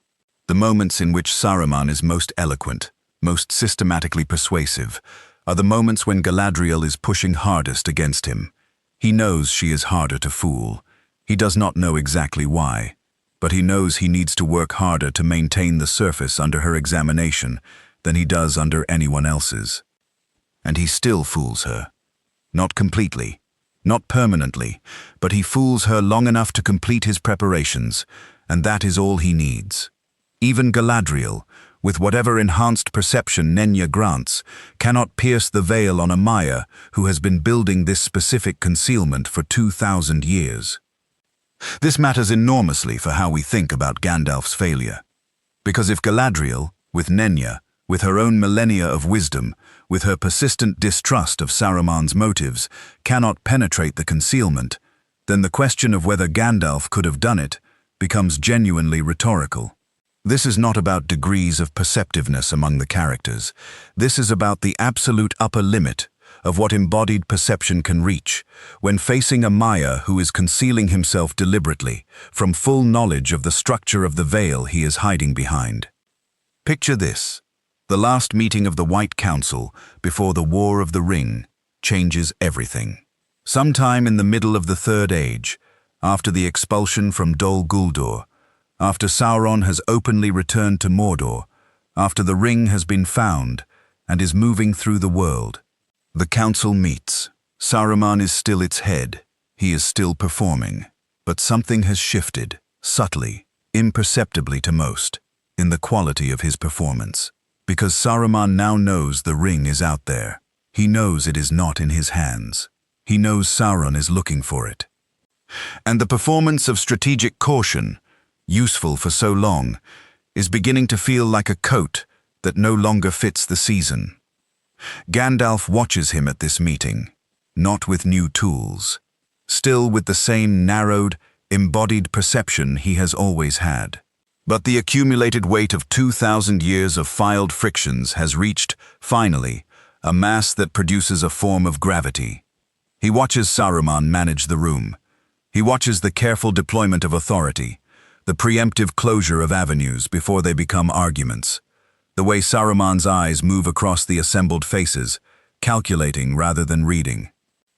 The moments in which Saruman is most eloquent, most systematically persuasive, are the moments when Galadriel is pushing hardest against him. He knows she is harder to fool. He does not know exactly why, but he knows he needs to work harder to maintain the surface under her examination than he does under anyone else's. And he still fools her. Not completely, not permanently, but he fools her long enough to complete his preparations, and that is all he needs. Even Galadriel, with whatever enhanced perception Nenya grants, cannot pierce the veil on a Maya who has been building this specific concealment for 2,000 years. This matters enormously for how we think about Gandalf's failure. Because if Galadriel, with Nenya, with her own millennia of wisdom, with her persistent distrust of Saruman's motives, cannot penetrate the concealment, then the question of whether Gandalf could have done it becomes genuinely rhetorical. This is not about degrees of perceptiveness among the characters. This is about the absolute upper limit of what embodied perception can reach when facing a Maya who is concealing himself deliberately from full knowledge of the structure of the veil he is hiding behind. Picture this. The last meeting of the White Council before the War of the Ring changes everything. Sometime in the middle of the Third Age, after the expulsion from Dol Guldur, after Sauron has openly returned to Mordor, after the ring has been found and is moving through the world, the council meets. Saruman is still its head. He is still performing. But something has shifted, subtly, imperceptibly to most, in the quality of his performance. Because Saruman now knows the ring is out there. He knows it is not in his hands. He knows Sauron is looking for it. And the performance of strategic caution, useful for so long, is beginning to feel like a coat that no longer fits the season. Gandalf watches him at this meeting, not with new tools, still with the same narrowed, embodied perception he has always had. But the accumulated weight of 2,000 years of filed frictions has reached, finally, a mass that produces a form of gravity. He watches Saruman manage the room. He watches the careful deployment of authority, the preemptive closure of avenues before they become arguments. The way Saruman's eyes move across the assembled faces, calculating rather than reading.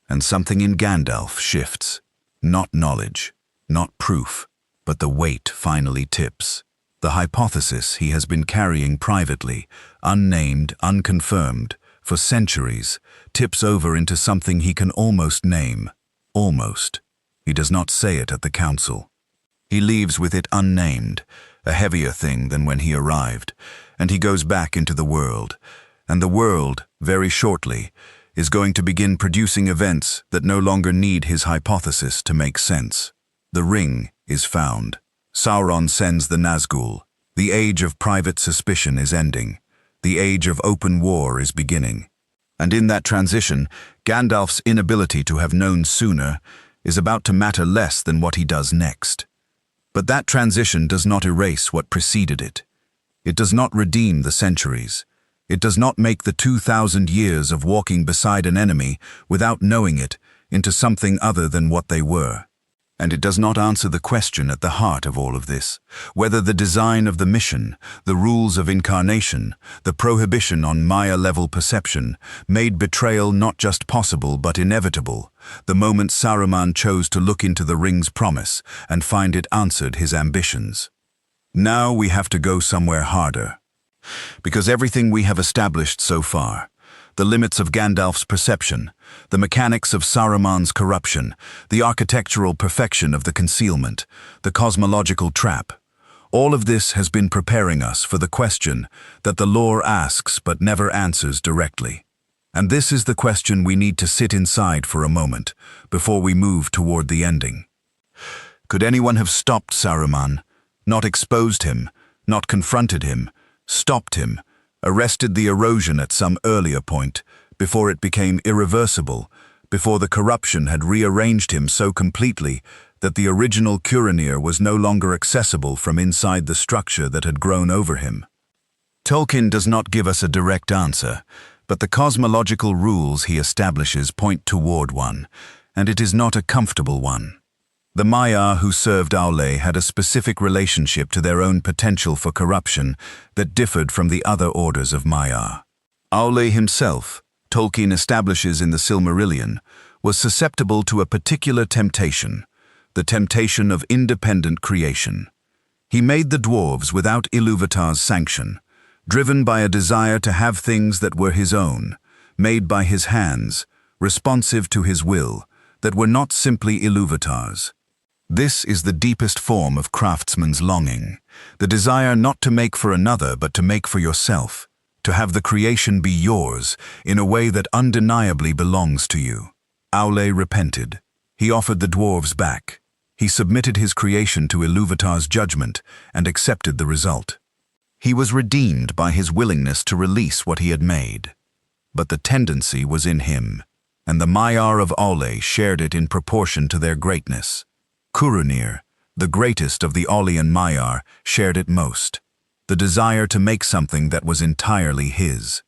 And something in Gandalf shifts. Not knowledge, not proof, but the weight finally tips. The hypothesis he has been carrying privately, unnamed, unconfirmed, for centuries, tips over into something he can almost name. Almost. He does not say it at the council. He leaves with it unnamed, a heavier thing than when he arrived, and he goes back into the world. And the world, very shortly, is going to begin producing events that no longer need his hypothesis to make sense. The ring is found. Sauron sends the Nazgul. The age of private suspicion is ending. The age of open war is beginning. And in that transition, Gandalf's inability to have known sooner is about to matter less than what he does next. But that transition does not erase what preceded it. It does not redeem the centuries. It does not make the 2,000 years of walking beside an enemy without knowing it into something other than what they were. And it does not answer the question at the heart of all of this, whether the design of the mission, the rules of incarnation, the prohibition on Maya-level perception, made betrayal not just possible but inevitable, the moment Saruman chose to look into the ring's promise and find it answered his ambitions. Now we have to go somewhere harder. Because everything we have established so far, the limits of Gandalf's perception, the mechanics of Saruman's corruption, the architectural perfection of the concealment, the cosmological trap, all of this has been preparing us for the question that the lore asks but never answers directly. And this is the question we need to sit inside for a moment before we move toward the ending. Could anyone have stopped Saruman, not exposed him, not confronted him, stopped him, arrested the erosion at some earlier point, before it became irreversible, before the corruption had rearranged him so completely that the original Curanir was no longer accessible from inside the structure that had grown over him? Tolkien does not give us a direct answer, but the cosmological rules he establishes point toward one, and it is not a comfortable one. The Maiar who served Aule had a specific relationship to their own potential for corruption that differed from the other orders of Maiar. Aule himself, Tolkien establishes in the Silmarillion, was susceptible to a particular temptation, the temptation of independent creation. He made the dwarves without Ilúvatar's sanction, driven by a desire to have things that were his own, made by his hands, responsive to his will, that were not simply Ilúvatar's. This is the deepest form of craftsman's longing, the desire not to make for another but to make for yourself, to have the creation be yours in a way that undeniably belongs to you. Aule repented. He offered the dwarves back. He submitted his creation to Ilúvatar's judgment and accepted the result. He was redeemed by his willingness to release what he had made. but the tendency was in him, and the Maiar of Aule shared it in proportion to their greatness. Kurunir, the greatest of the Aulean Maiar, shared it most. The desire to make something that was entirely his.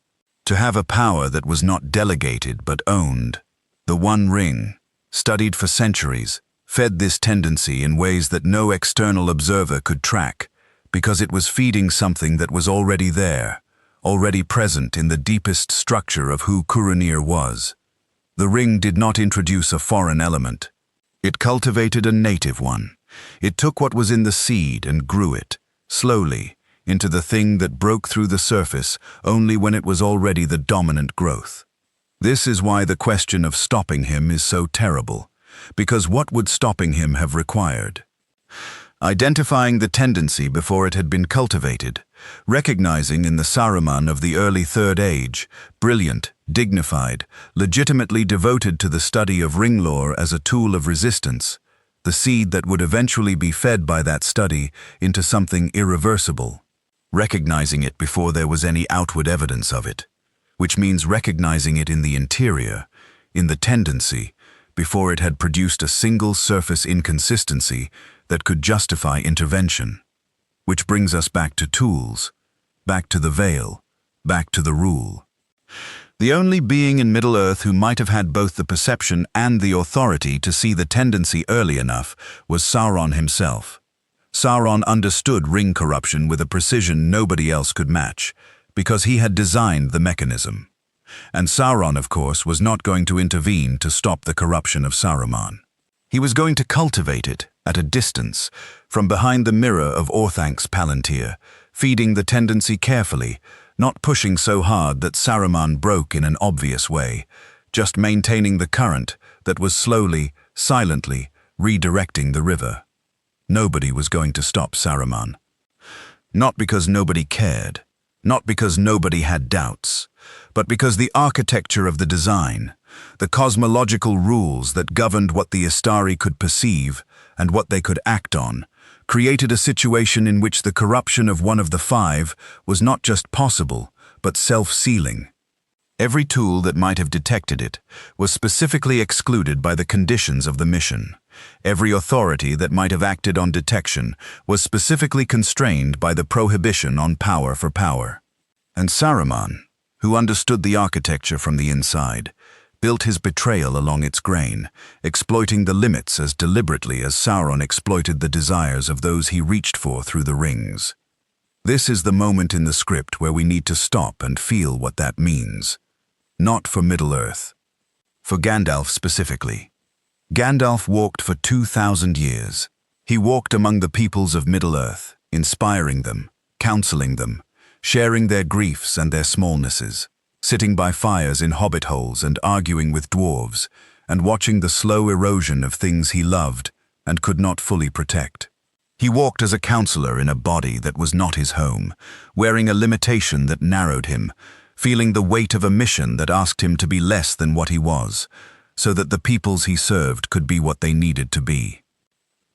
To have a power that was not delegated but owned. The One Ring, studied for centuries, fed this tendency in ways that no external observer could track, because it was feeding something that was already there, already present in the deepest structure of who Kurunir was. The ring did not introduce a foreign element. It cultivated a native one. It took what was in the seed and grew it, slowly, into the thing that broke through the surface only when it was already the dominant growth. This is why the question of stopping him is so terrible, because what would stopping him have required? Identifying the tendency before it had been cultivated, recognizing in the Saruman of the early Third Age, brilliant, dignified, legitimately devoted to the study of ring lore as a tool of resistance, the seed that would eventually be fed by that study into something irreversible. Recognizing it before there was any outward evidence of it, which means recognizing it in the interior, in the tendency, before it had produced a single surface inconsistency that could justify intervention. Which brings us back to tools, back to the veil, back to the rule. The only being in Middle-earth who might have had both the perception and the authority to see the tendency early enough was Sauron himself. Sauron understood ring corruption with a precision nobody else could match, because he had designed the mechanism. And Sauron, of course, was not going to intervene to stop the corruption of Saruman. He was going to cultivate it, at a distance, from behind the mirror of Orthank's Palantir, feeding the tendency carefully, not pushing so hard that Saruman broke in an obvious way, just maintaining the current that was slowly, silently, redirecting the river. Nobody was going to stop Saruman. Not because nobody cared, not because nobody had doubts, but because the architecture of the design, the cosmological rules that governed what the Istari could perceive and what they could act on, created a situation in which the corruption of one of the five was not just possible, but self-sealing. Every tool that might have detected it was specifically excluded by the conditions of the mission. Every authority that might have acted on detection was specifically constrained by the prohibition on power for power. And Saruman, who understood the architecture from the inside, built his betrayal along its grain, exploiting the limits as deliberately as Sauron exploited the desires of those he reached for through the rings. This is the moment in the script where we need to stop and feel what that means. Not for Middle-earth. For Gandalf specifically. Gandalf walked for 2,000 years. He walked among the peoples of Middle-earth, inspiring them, counseling them, sharing their griefs and their smallnesses, sitting by fires in hobbit holes and arguing with dwarves, and watching the slow erosion of things he loved and could not fully protect. He walked as a counselor in a body that was not his home, wearing a limitation that narrowed him, feeling the weight of a mission that asked him to be less than what he was, so that the peoples he served could be what they needed to be.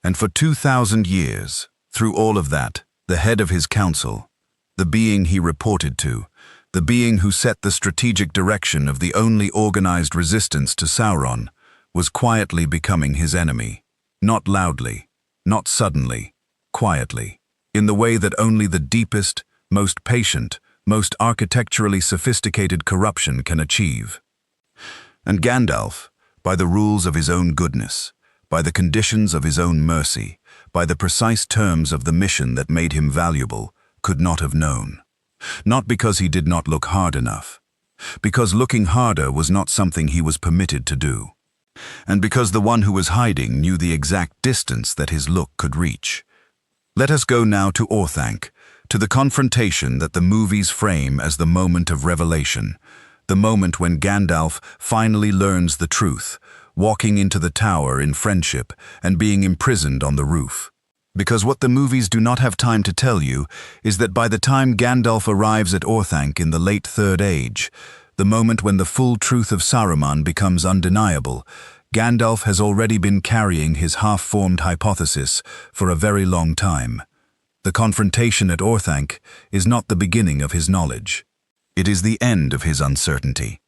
And for 2,000 years, through all of that, the head of his council, the being he reported to, the being who set the strategic direction of the only organized resistance to Sauron, was quietly becoming his enemy. Not loudly, not suddenly, quietly, in the way that only the deepest, most patient, most architecturally sophisticated corruption can achieve. And Gandalf, by the rules of his own goodness, by the conditions of his own mercy, by the precise terms of the mission that made him valuable, could not have known. Not because he did not look hard enough, because looking harder was not something he was permitted to do, and because the one who was hiding knew the exact distance that his look could reach. Let us go now to Orthanc, to the confrontation that the movies frame as the moment of revelation, the moment when Gandalf finally learns the truth, walking into the tower in friendship and being imprisoned on the roof. Because what the movies do not have time to tell you is that by the time Gandalf arrives at Orthanc in the late Third Age, the moment when the full truth of Saruman becomes undeniable, Gandalf has already been carrying his half-formed hypothesis for a very long time. The confrontation at Orthanc is not the beginning of his knowledge. It is the end of his uncertainty.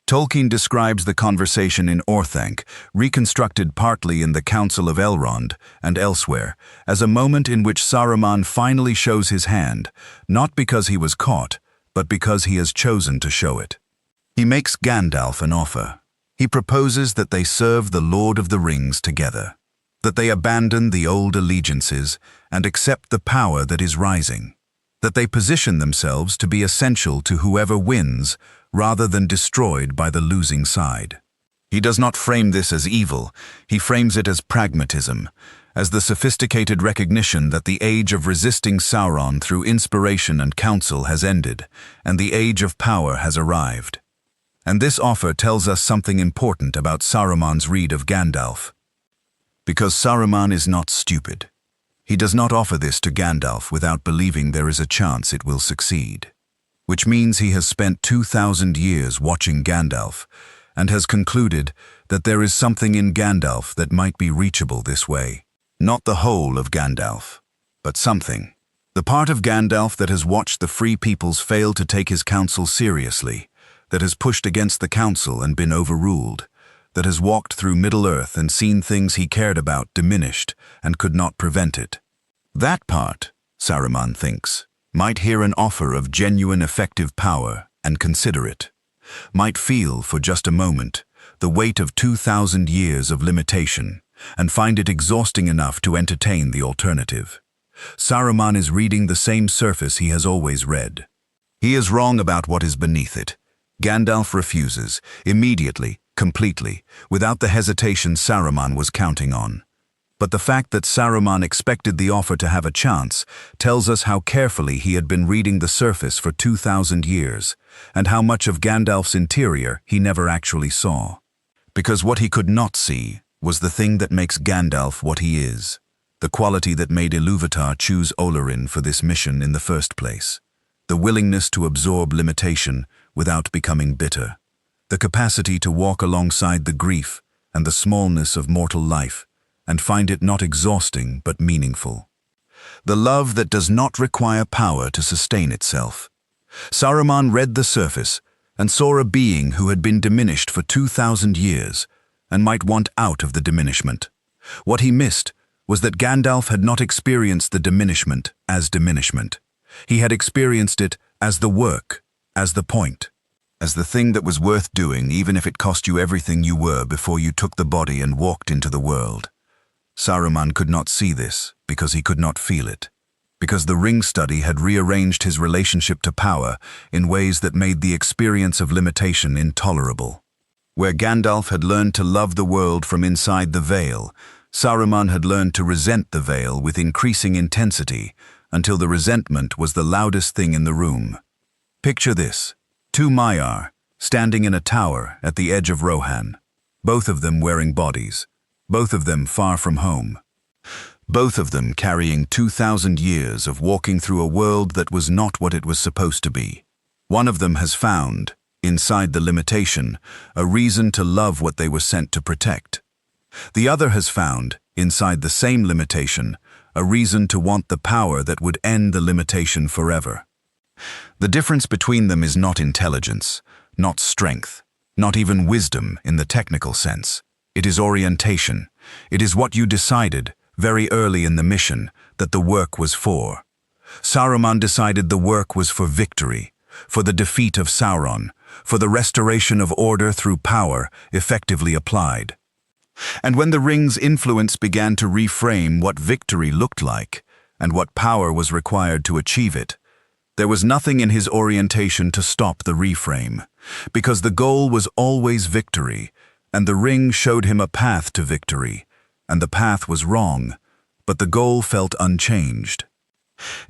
Tolkien describes the conversation in Orthanc, reconstructed partly in the Council of Elrond and elsewhere, as a moment in which Saruman finally shows his hand, not because he was caught, but because he has chosen to show it. He makes Gandalf an offer. He proposes that they serve the Lord of the Rings together, that they abandon the old allegiances and accept the power that is rising, that they position themselves to be essential to whoever wins rather than destroyed by the losing side. He does not frame this as evil, he frames it as pragmatism, as the sophisticated recognition that the age of resisting Sauron through inspiration and counsel has ended, and the age of power has arrived. And this offer tells us something important about Saruman's read of Gandalf. Because Saruman is not stupid. He does not offer this to Gandalf without believing there is a chance it will succeed. Which means he has spent 2,000 years watching Gandalf and has concluded that there is something in Gandalf that might be reachable this way. Not the whole of Gandalf, but something. The part of Gandalf that has watched the free peoples fail to take his counsel seriously, that has pushed against the council and been overruled, that has walked through Middle-earth and seen things he cared about diminished and could not prevent it. That part, Saruman thinks, might hear an offer of genuine effective power and consider it, might feel for just a moment the weight of 2,000 years of limitation and find it exhausting enough to entertain the alternative. Saruman is reading the same surface he has always read. He is wrong about what is beneath it. Gandalf refuses, immediately, completely, without the hesitation Saruman was counting on. But the fact that Saruman expected the offer to have a chance tells us how carefully he had been reading the surface for 2,000 years, and how much of Gandalf's interior he never actually saw. Because what he could not see was the thing that makes Gandalf what he is, the quality that made Ilúvatar choose Olorin for this mission in the first place, the willingness to absorb limitation without becoming bitter, the capacity to walk alongside the grief and the smallness of mortal life, and find it not exhausting but meaningful. The love that does not require power to sustain itself. Saruman read the surface and saw a being who had been diminished for 2,000 years and might want out of the diminishment. What he missed was that Gandalf had not experienced the diminishment as diminishment. He had experienced it as the work, as the point, as the thing that was worth doing even if it cost you everything you were before you took the body and walked into the world. Saruman could not see this because he could not feel it, because the ring study had rearranged his relationship to power in ways that made the experience of limitation intolerable. Where Gandalf had learned to love the world from inside the veil, Saruman had learned to resent the veil with increasing intensity until the resentment was the loudest thing in the room. Picture this: two Maiar standing in a tower at the edge of Rohan, both of them wearing bodies, both of them far from home, both of them carrying 2,000 years of walking through a world that was not what it was supposed to be. One of them has found, inside the limitation, a reason to love what they were sent to protect. The other has found, inside the same limitation, a reason to want the power that would end the limitation forever. The difference between them is not intelligence, not strength, not even wisdom in the technical sense. It is orientation. It is what you decided, very early in the mission, that the work was for. Saruman decided the work was for victory, for the defeat of Sauron, for the restoration of order through power effectively applied. And when the ring's influence began to reframe what victory looked like and what power was required to achieve it, there was nothing in his orientation to stop the reframe, because the goal was always victory, and the ring showed him a path to victory, and the path was wrong, but the goal felt unchanged.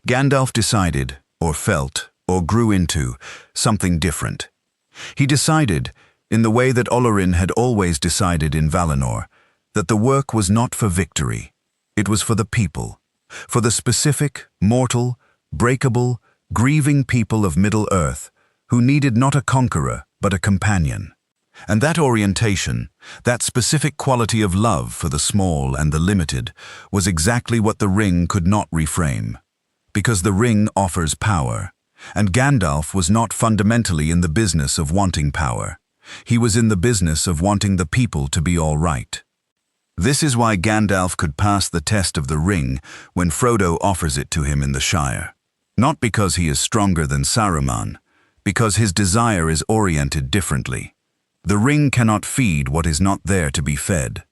Gandalf decided, or felt, or grew into, something different. He decided, in the way that Olorin had always decided in Valinor, that the work was not for victory. It was for the people, for the specific, mortal, breakable, grieving people of Middle-earth, who needed not a conqueror, but a companion. And that orientation, that specific quality of love for the small and the limited, was exactly what the ring could not reframe. Because the ring offers power, And Gandalf was not fundamentally in the business of wanting power. He was in the business of wanting the people to be all right. This is why Gandalf could pass the test of the ring when Frodo offers it to him in the Shire. Not because he is stronger than Saruman, because his desire is oriented differently. The ring cannot feed what is not there to be fed.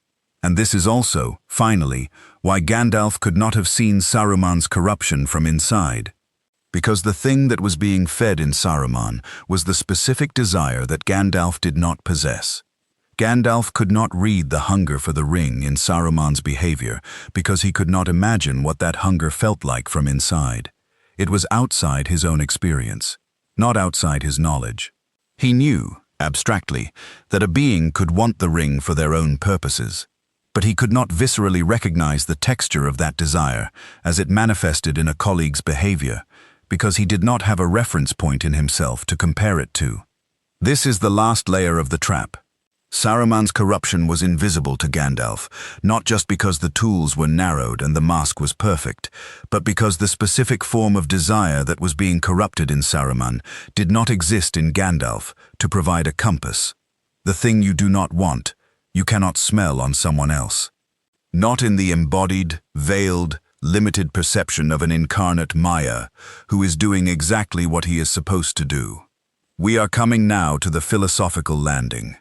And this is also, finally, why Gandalf could not have seen Saruman's corruption from inside. Because the thing that was being fed in Saruman was the specific desire that Gandalf did not possess. Gandalf could not read the hunger for the ring in Saruman's behavior because he could not imagine what that hunger felt like from inside. It was outside his own experience, not outside his knowledge. He knew, abstractly, that a being could want the ring for their own purposes, but he could not viscerally recognize the texture of that desire as it manifested in a colleague's behavior, because he did not have a reference point in himself to compare it to. This is the last layer of the trap. Saruman's corruption was invisible to Gandalf, not just because the tools were narrowed and the mask was perfect, but because the specific form of desire that was being corrupted in Saruman did not exist in Gandalf to provide a compass. The thing you do not want, you cannot smell on someone else. Not in the embodied, veiled, limited perception of an incarnate Maya who is doing exactly what he is supposed to do. We are coming now to the philosophical landing.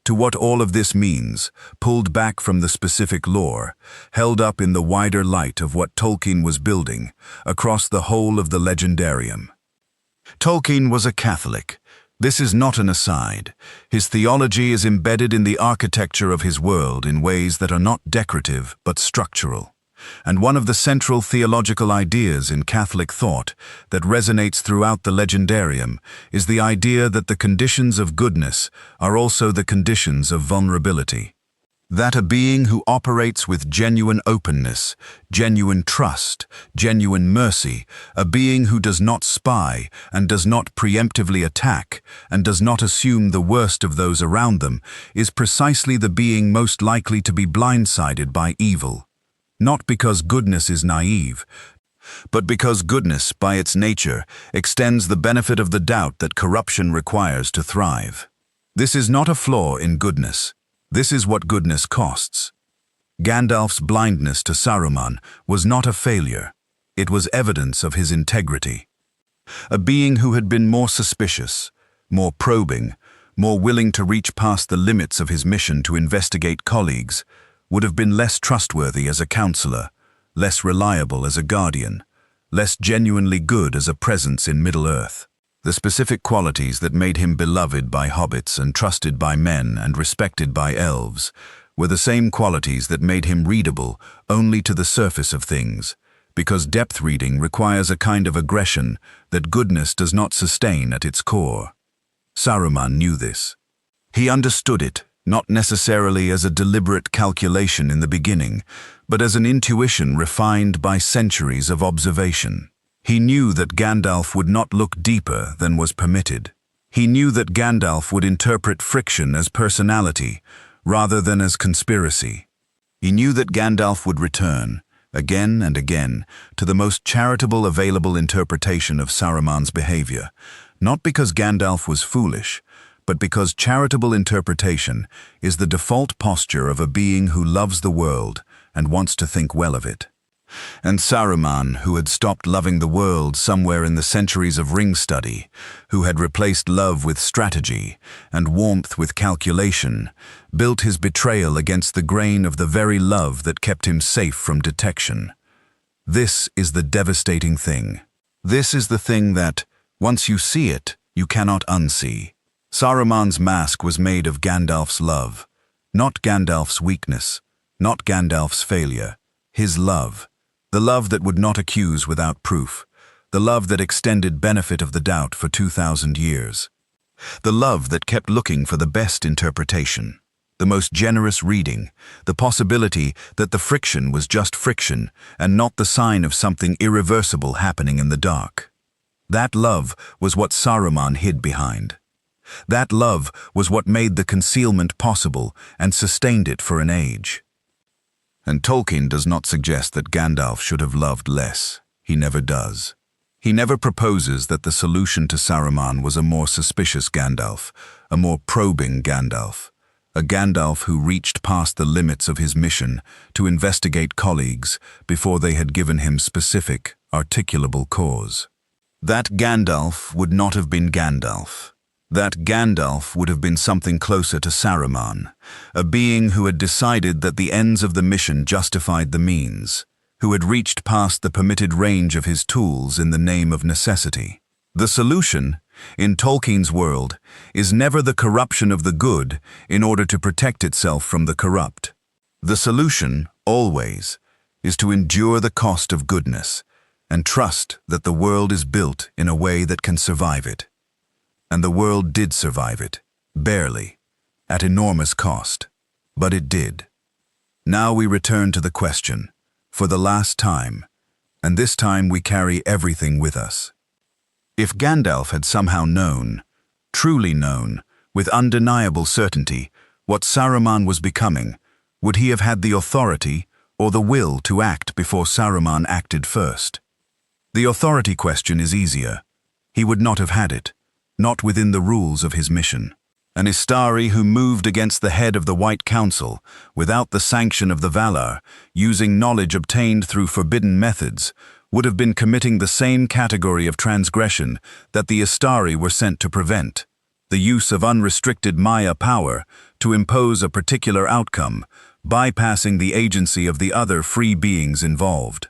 To what all of this means, pulled back from the specific lore, held up in the wider light of what Tolkien was building across the whole of the legendarium. Tolkien was a Catholic. This is not an aside. His theology is embedded in the architecture of his world in ways that are not decorative but structural. And one of the central theological ideas in Catholic thought that resonates throughout the legendarium is the idea that the conditions of goodness are also the conditions of vulnerability. That a being who operates with genuine openness, genuine trust, genuine mercy, a being who does not spy and does not preemptively attack and does not assume the worst of those around them, is precisely the being most likely to be blindsided by evil. Not because goodness is naive, but because goodness, by its nature, extends the benefit of the doubt that corruption requires to thrive. This is not a flaw in goodness. This is what goodness costs. Gandalf's blindness to Saruman was not a failure. It was evidence of his integrity. A being who had been more suspicious, more probing, more willing to reach past the limits of his mission to investigate colleagues, would have been less trustworthy as a counselor, less reliable as a guardian, less genuinely good as a presence in Middle-earth. The specific qualities that made him beloved by hobbits and trusted by men and respected by elves were the same qualities that made him readable only to the surface of things, because depth reading requires a kind of aggression that goodness does not sustain at its core. Saruman knew this. He understood it, not necessarily as a deliberate calculation in the beginning, but as an intuition refined by centuries of observation. He knew that Gandalf would not look deeper than was permitted. He knew that Gandalf would interpret friction as personality, rather than as conspiracy. He knew that Gandalf would return, again and again, to the most charitable available interpretation of Saruman's behavior, not because Gandalf was foolish, but because charitable interpretation is the default posture of a being who loves the world and wants to think well of it. And Saruman, who had stopped loving the world somewhere in the centuries of ring study, who had replaced love with strategy and warmth with calculation, built his betrayal against the grain of the very love that kept him safe from detection. This is the devastating thing. This is the thing that, once you see it, you cannot unsee. Saruman's mask was made of Gandalf's love, not Gandalf's weakness, not Gandalf's failure, his love. The love that would not accuse without proof, the love that extended benefit of the doubt for 2,000 years. The love that kept looking for the best interpretation, the most generous reading, the possibility that the friction was just friction and not the sign of something irreversible happening in the dark. That love was what Saruman hid behind. That love was what made the concealment possible and sustained it for an age. And Tolkien does not suggest that Gandalf should have loved less. He never does. He never proposes that the solution to Saruman was a more suspicious Gandalf, a more probing Gandalf, a Gandalf who reached past the limits of his mission to investigate colleagues before they had given him specific, articulable cause. That Gandalf would not have been Gandalf. That Gandalf would have been something closer to Saruman, a being who had decided that the ends of the mission justified the means, who had reached past the permitted range of his tools in the name of necessity. The solution, in Tolkien's world, is never the corruption of the good in order to protect itself from the corrupt. The solution, always, is to endure the cost of goodness and trust that the world is built in a way that can survive it. And the world did survive it, barely, at enormous cost, but it did. Now we return to the question, for the last time, and this time we carry everything with us. If Gandalf had somehow known, truly known, with undeniable certainty, what Saruman was becoming, would he have had the authority or the will to act before Saruman acted first? The authority question is easier. He would not have had it, not within the rules of his mission. An Istari who moved against the head of the White Council, without the sanction of the Valar, using knowledge obtained through forbidden methods, would have been committing the same category of transgression that the Istari were sent to prevent, the use of unrestricted Maya power to impose a particular outcome, bypassing the agency of the other free beings involved.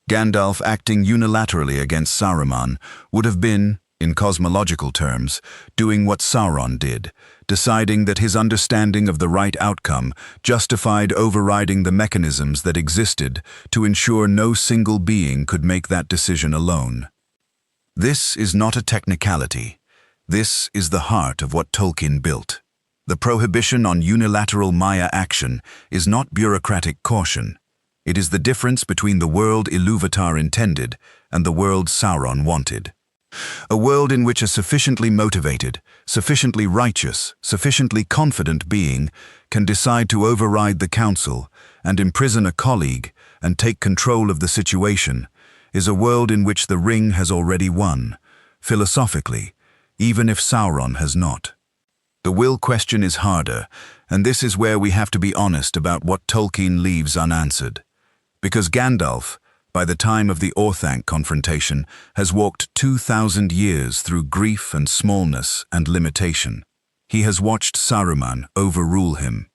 Gandalf acting unilaterally against Saruman would have been, in cosmological terms, doing what Sauron did, deciding that his understanding of the right outcome justified overriding the mechanisms that existed to ensure no single being could make that decision alone. This is not a technicality. This is the heart of what Tolkien built. The prohibition on unilateral Maya action is not bureaucratic caution. It is the difference between the world Ilúvatar intended and the world Sauron wanted. A world in which a sufficiently motivated, sufficiently righteous, sufficiently confident being can decide to override the council and imprison a colleague and take control of the situation is a world in which the ring has already won, philosophically, even if Sauron has not. The will question is harder, and this is where we have to be honest about what Tolkien leaves unanswered. Because Gandalf, by the time of the Orthanc confrontation, has walked 2,000 years through grief and smallness and limitation. He has watched Saruman overrule him.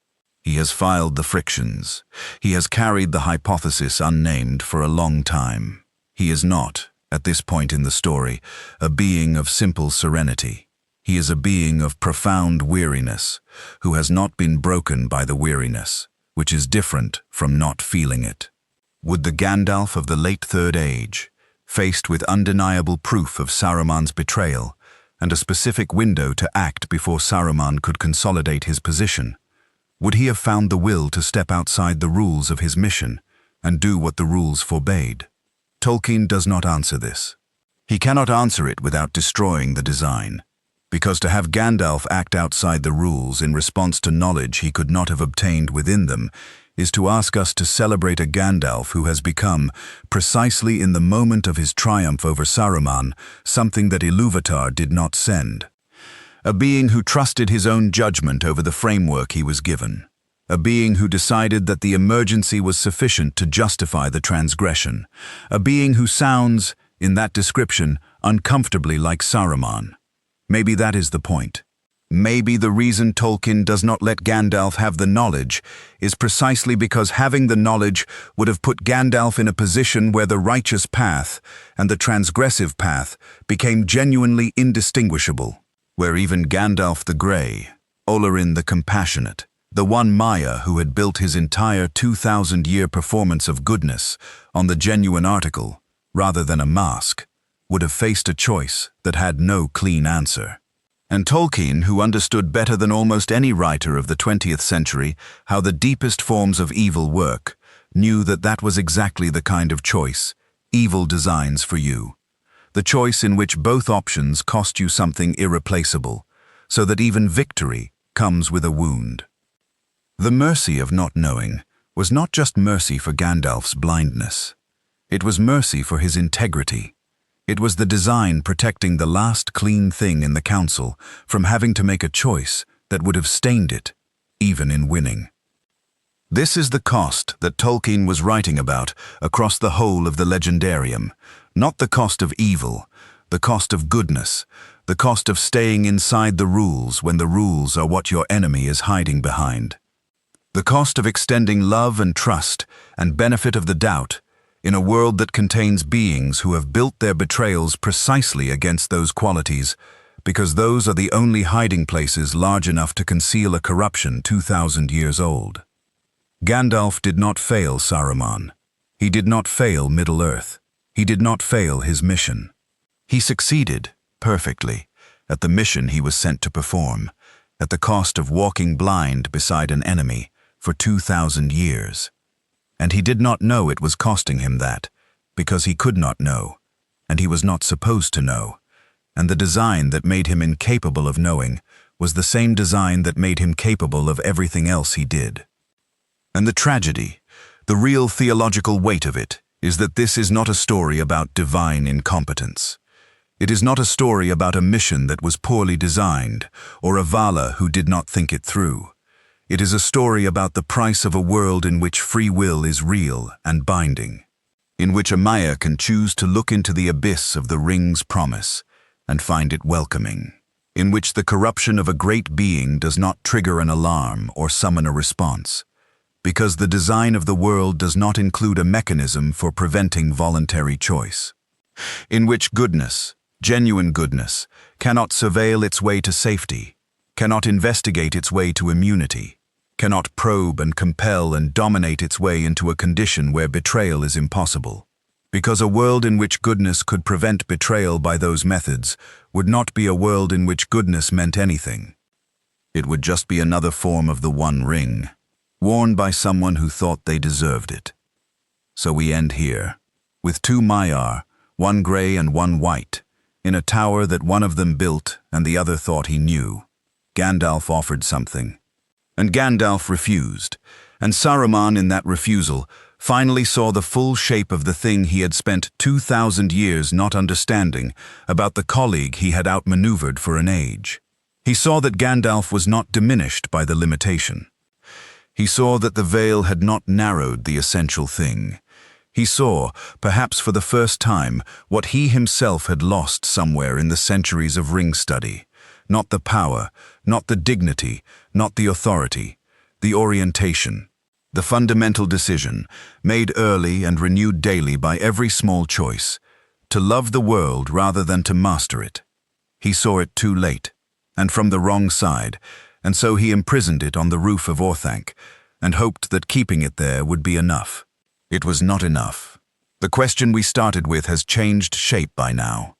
He has filed the frictions. He has carried the hypothesis unnamed for a long time. He is not, at this point in the story, a being of simple serenity. He is a being of profound weariness, who has not been broken by the weariness, which is different from not feeling it. Would the Gandalf of the late Third Age, faced with undeniable proof of Saruman's betrayal and a specific window to act before Saruman could consolidate his position, would he have found the will to step outside the rules of his mission and do what the rules forbade? Tolkien does not answer this. He cannot answer it without destroying the design, because to have Gandalf act outside the rules in response to knowledge he could not have obtained within them is to ask us to celebrate a Gandalf who has become, precisely in the moment of his triumph over Saruman, something that Ilúvatar did not send. A being who trusted his own judgment over the framework he was given. A being who decided that the emergency was sufficient to justify the transgression. A being who sounds, in that description, uncomfortably like Saruman. Maybe that is the point. Maybe the reason Tolkien does not let Gandalf have the knowledge is precisely because having the knowledge would have put Gandalf in a position where the righteous path and the transgressive path became genuinely indistinguishable, where even Gandalf the Grey, Olorin the Compassionate, the one Maya who had built his entire 2,000-year performance of goodness on the genuine article, rather than a mask, would have faced a choice that had no clean answer. And Tolkien, who understood better than almost any writer of the 20th century how the deepest forms of evil work, knew that that was exactly the kind of choice evil designs for you. The choice in which both options cost you something irreplaceable, so that even victory comes with a wound. The mercy of not knowing was not just mercy for Gandalf's blindness. It was mercy for his integrity. It was the design protecting the last clean thing in the council from having to make a choice that would have stained it, even in winning. This is the cost that Tolkien was writing about across the whole of the Legendarium, not the cost of evil, the cost of goodness, the cost of staying inside the rules when the rules are what your enemy is hiding behind. The cost of extending love and trust and benefit of the doubt in a world that contains beings who have built their betrayals precisely against those qualities, because those are the only hiding places large enough to conceal a corruption 2,000 years old. Gandalf did not fail Saruman. He did not fail Middle-earth. He did not fail his mission. He succeeded, perfectly, at the mission he was sent to perform, at the cost of walking blind beside an enemy for 2,000 years. And he did not know it was costing him that, because he could not know, and he was not supposed to know, and the design that made him incapable of knowing was the same design that made him capable of everything else he did. And the tragedy, the real theological weight of it, is that this is not a story about divine incompetence. It is not a story about a mission that was poorly designed, or a Vala who did not think it through. It is a story about the price of a world in which free will is real and binding, in which a Maya can choose to look into the abyss of the ring's promise and find it welcoming, in which the corruption of a great being does not trigger an alarm or summon a response, because the design of the world does not include a mechanism for preventing voluntary choice, in which goodness, genuine goodness, cannot surveil its way to safety, cannot investigate its way to immunity, cannot probe and compel and dominate its way into a condition where betrayal is impossible, because a world in which goodness could prevent betrayal by those methods would not be a world in which goodness meant anything. It would just be another form of the One Ring, worn by someone who thought they deserved it. So we end here, with two Maiar, one gray and one white, in a tower that one of them built and the other thought he knew. Gandalf offered something, and Gandalf refused, and Saruman in that refusal finally saw the full shape of the thing he had spent 2,000 years not understanding about the colleague he had outmaneuvered for an age. He saw that Gandalf was not diminished by the limitation. He saw that the veil had not narrowed the essential thing. He saw, perhaps for the first time, what he himself had lost somewhere in the centuries of ring study. Not the power, not the dignity, not the authority, the orientation, the fundamental decision, made early and renewed daily by every small choice, to love the world rather than to master it. He saw it too late, and from the wrong side, and so he imprisoned it on the roof of Orthanc, and hoped that keeping it there would be enough. It was not enough. The question we started with has changed shape by now.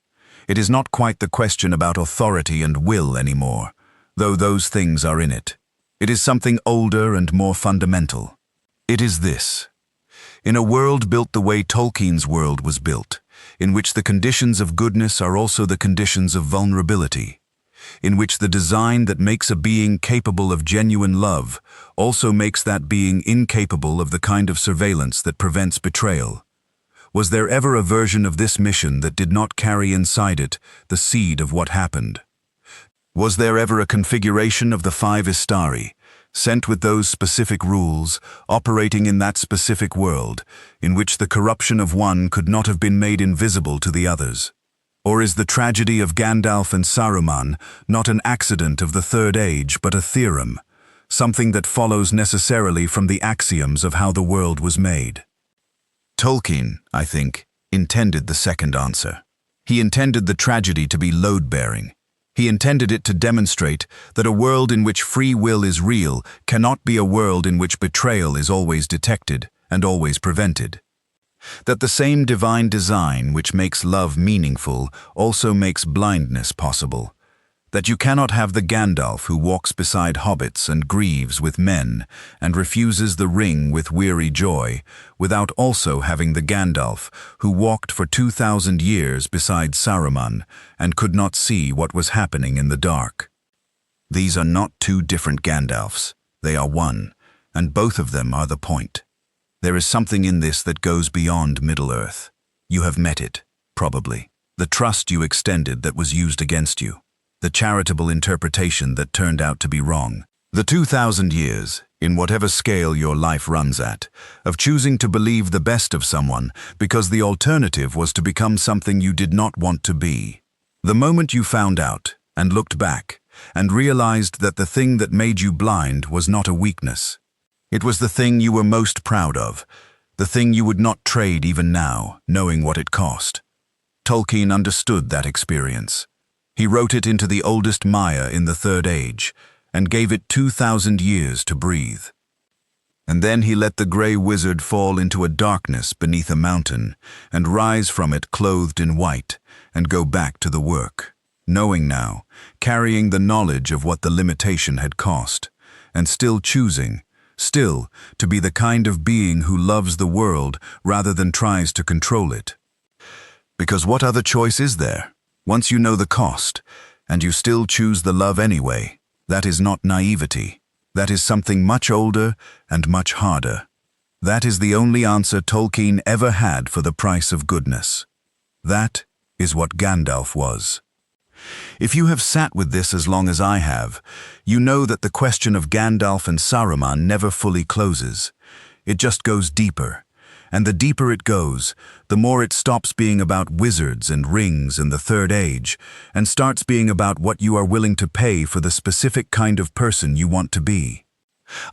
It is not quite the question about authority and will anymore, though those things are in it. It is something older and more fundamental. It is this. In a world built the way Tolkien's world was built, in which the conditions of goodness are also the conditions of vulnerability, in which the design that makes a being capable of genuine love also makes that being incapable of the kind of surveillance that prevents betrayal. Was there ever a version of this mission that did not carry inside it the seed of what happened? Was there ever a configuration of the 5 Istari, sent with those specific rules, operating in that specific world, in which the corruption of one could not have been made invisible to the others? Or is the tragedy of Gandalf and Saruman not an accident of the Third Age but a theorem, something that follows necessarily from the axioms of how the world was made? Tolkien, I think, intended the second answer. He intended the tragedy to be load-bearing. He intended it to demonstrate that a world in which free will is real cannot be a world in which betrayal is always detected and always prevented. That the same divine design which makes love meaningful also makes blindness possible. That you cannot have the Gandalf who walks beside hobbits and grieves with men and refuses the ring with weary joy, without also having the Gandalf who walked for 2,000 years beside Saruman and could not see what was happening in the dark. These are not two different Gandalfs, they are one, and both of them are the point. There is something in this that goes beyond Middle-earth. You have met it, probably. The trust you extended that was used against you. The charitable interpretation that turned out to be wrong. The 2,000 years, in whatever scale your life runs at, of choosing to believe the best of someone because the alternative was to become something you did not want to be. The moment you found out, and looked back, and realized that the thing that made you blind was not a weakness. It was the thing you were most proud of, the thing you would not trade even now, knowing what it cost. Tolkien understood that experience. He wrote it into the oldest Maya in the Third Age, and gave it 2,000 years to breathe. And then he let the grey wizard fall into a darkness beneath a mountain, and rise from it clothed in white, and go back to the work, knowing now, carrying the knowledge of what the limitation had cost, and still choosing, still, to be the kind of being who loves the world rather than tries to control it. Because what other choice is there? Once you know the cost, and you still choose the love anyway, that is not naivety. That is something much older and much harder. That is the only answer Tolkien ever had for the price of goodness. That is what Gandalf was. If you have sat with this as long as I have, you know that the question of Gandalf and Saruman never fully closes. It just goes deeper. And the deeper it goes, the more it stops being about wizards and rings and the Third Age, and starts being about what you are willing to pay for the specific kind of person you want to be.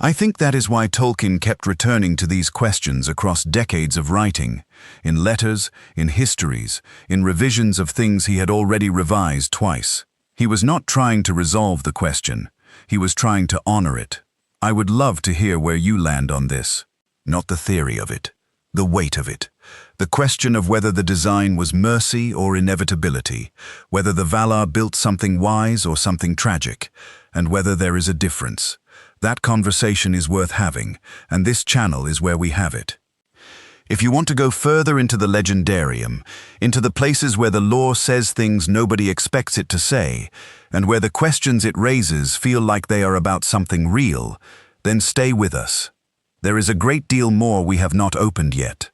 I think that is why Tolkien kept returning to these questions across decades of writing, in letters, in histories, in revisions of things he had already revised twice. He was not trying to resolve the question, he was trying to honor it. I would love to hear where you land on this. Not the theory of it. The weight of it, the question of whether the design was mercy or inevitability, whether the Valar built something wise or something tragic, and whether there is a difference. That conversation is worth having, and this channel is where we have it. If you want to go further into the legendarium, into the places where the lore says things nobody expects it to say, and where the questions it raises feel like they are about something real, then stay with us. There is a great deal more we have not opened yet.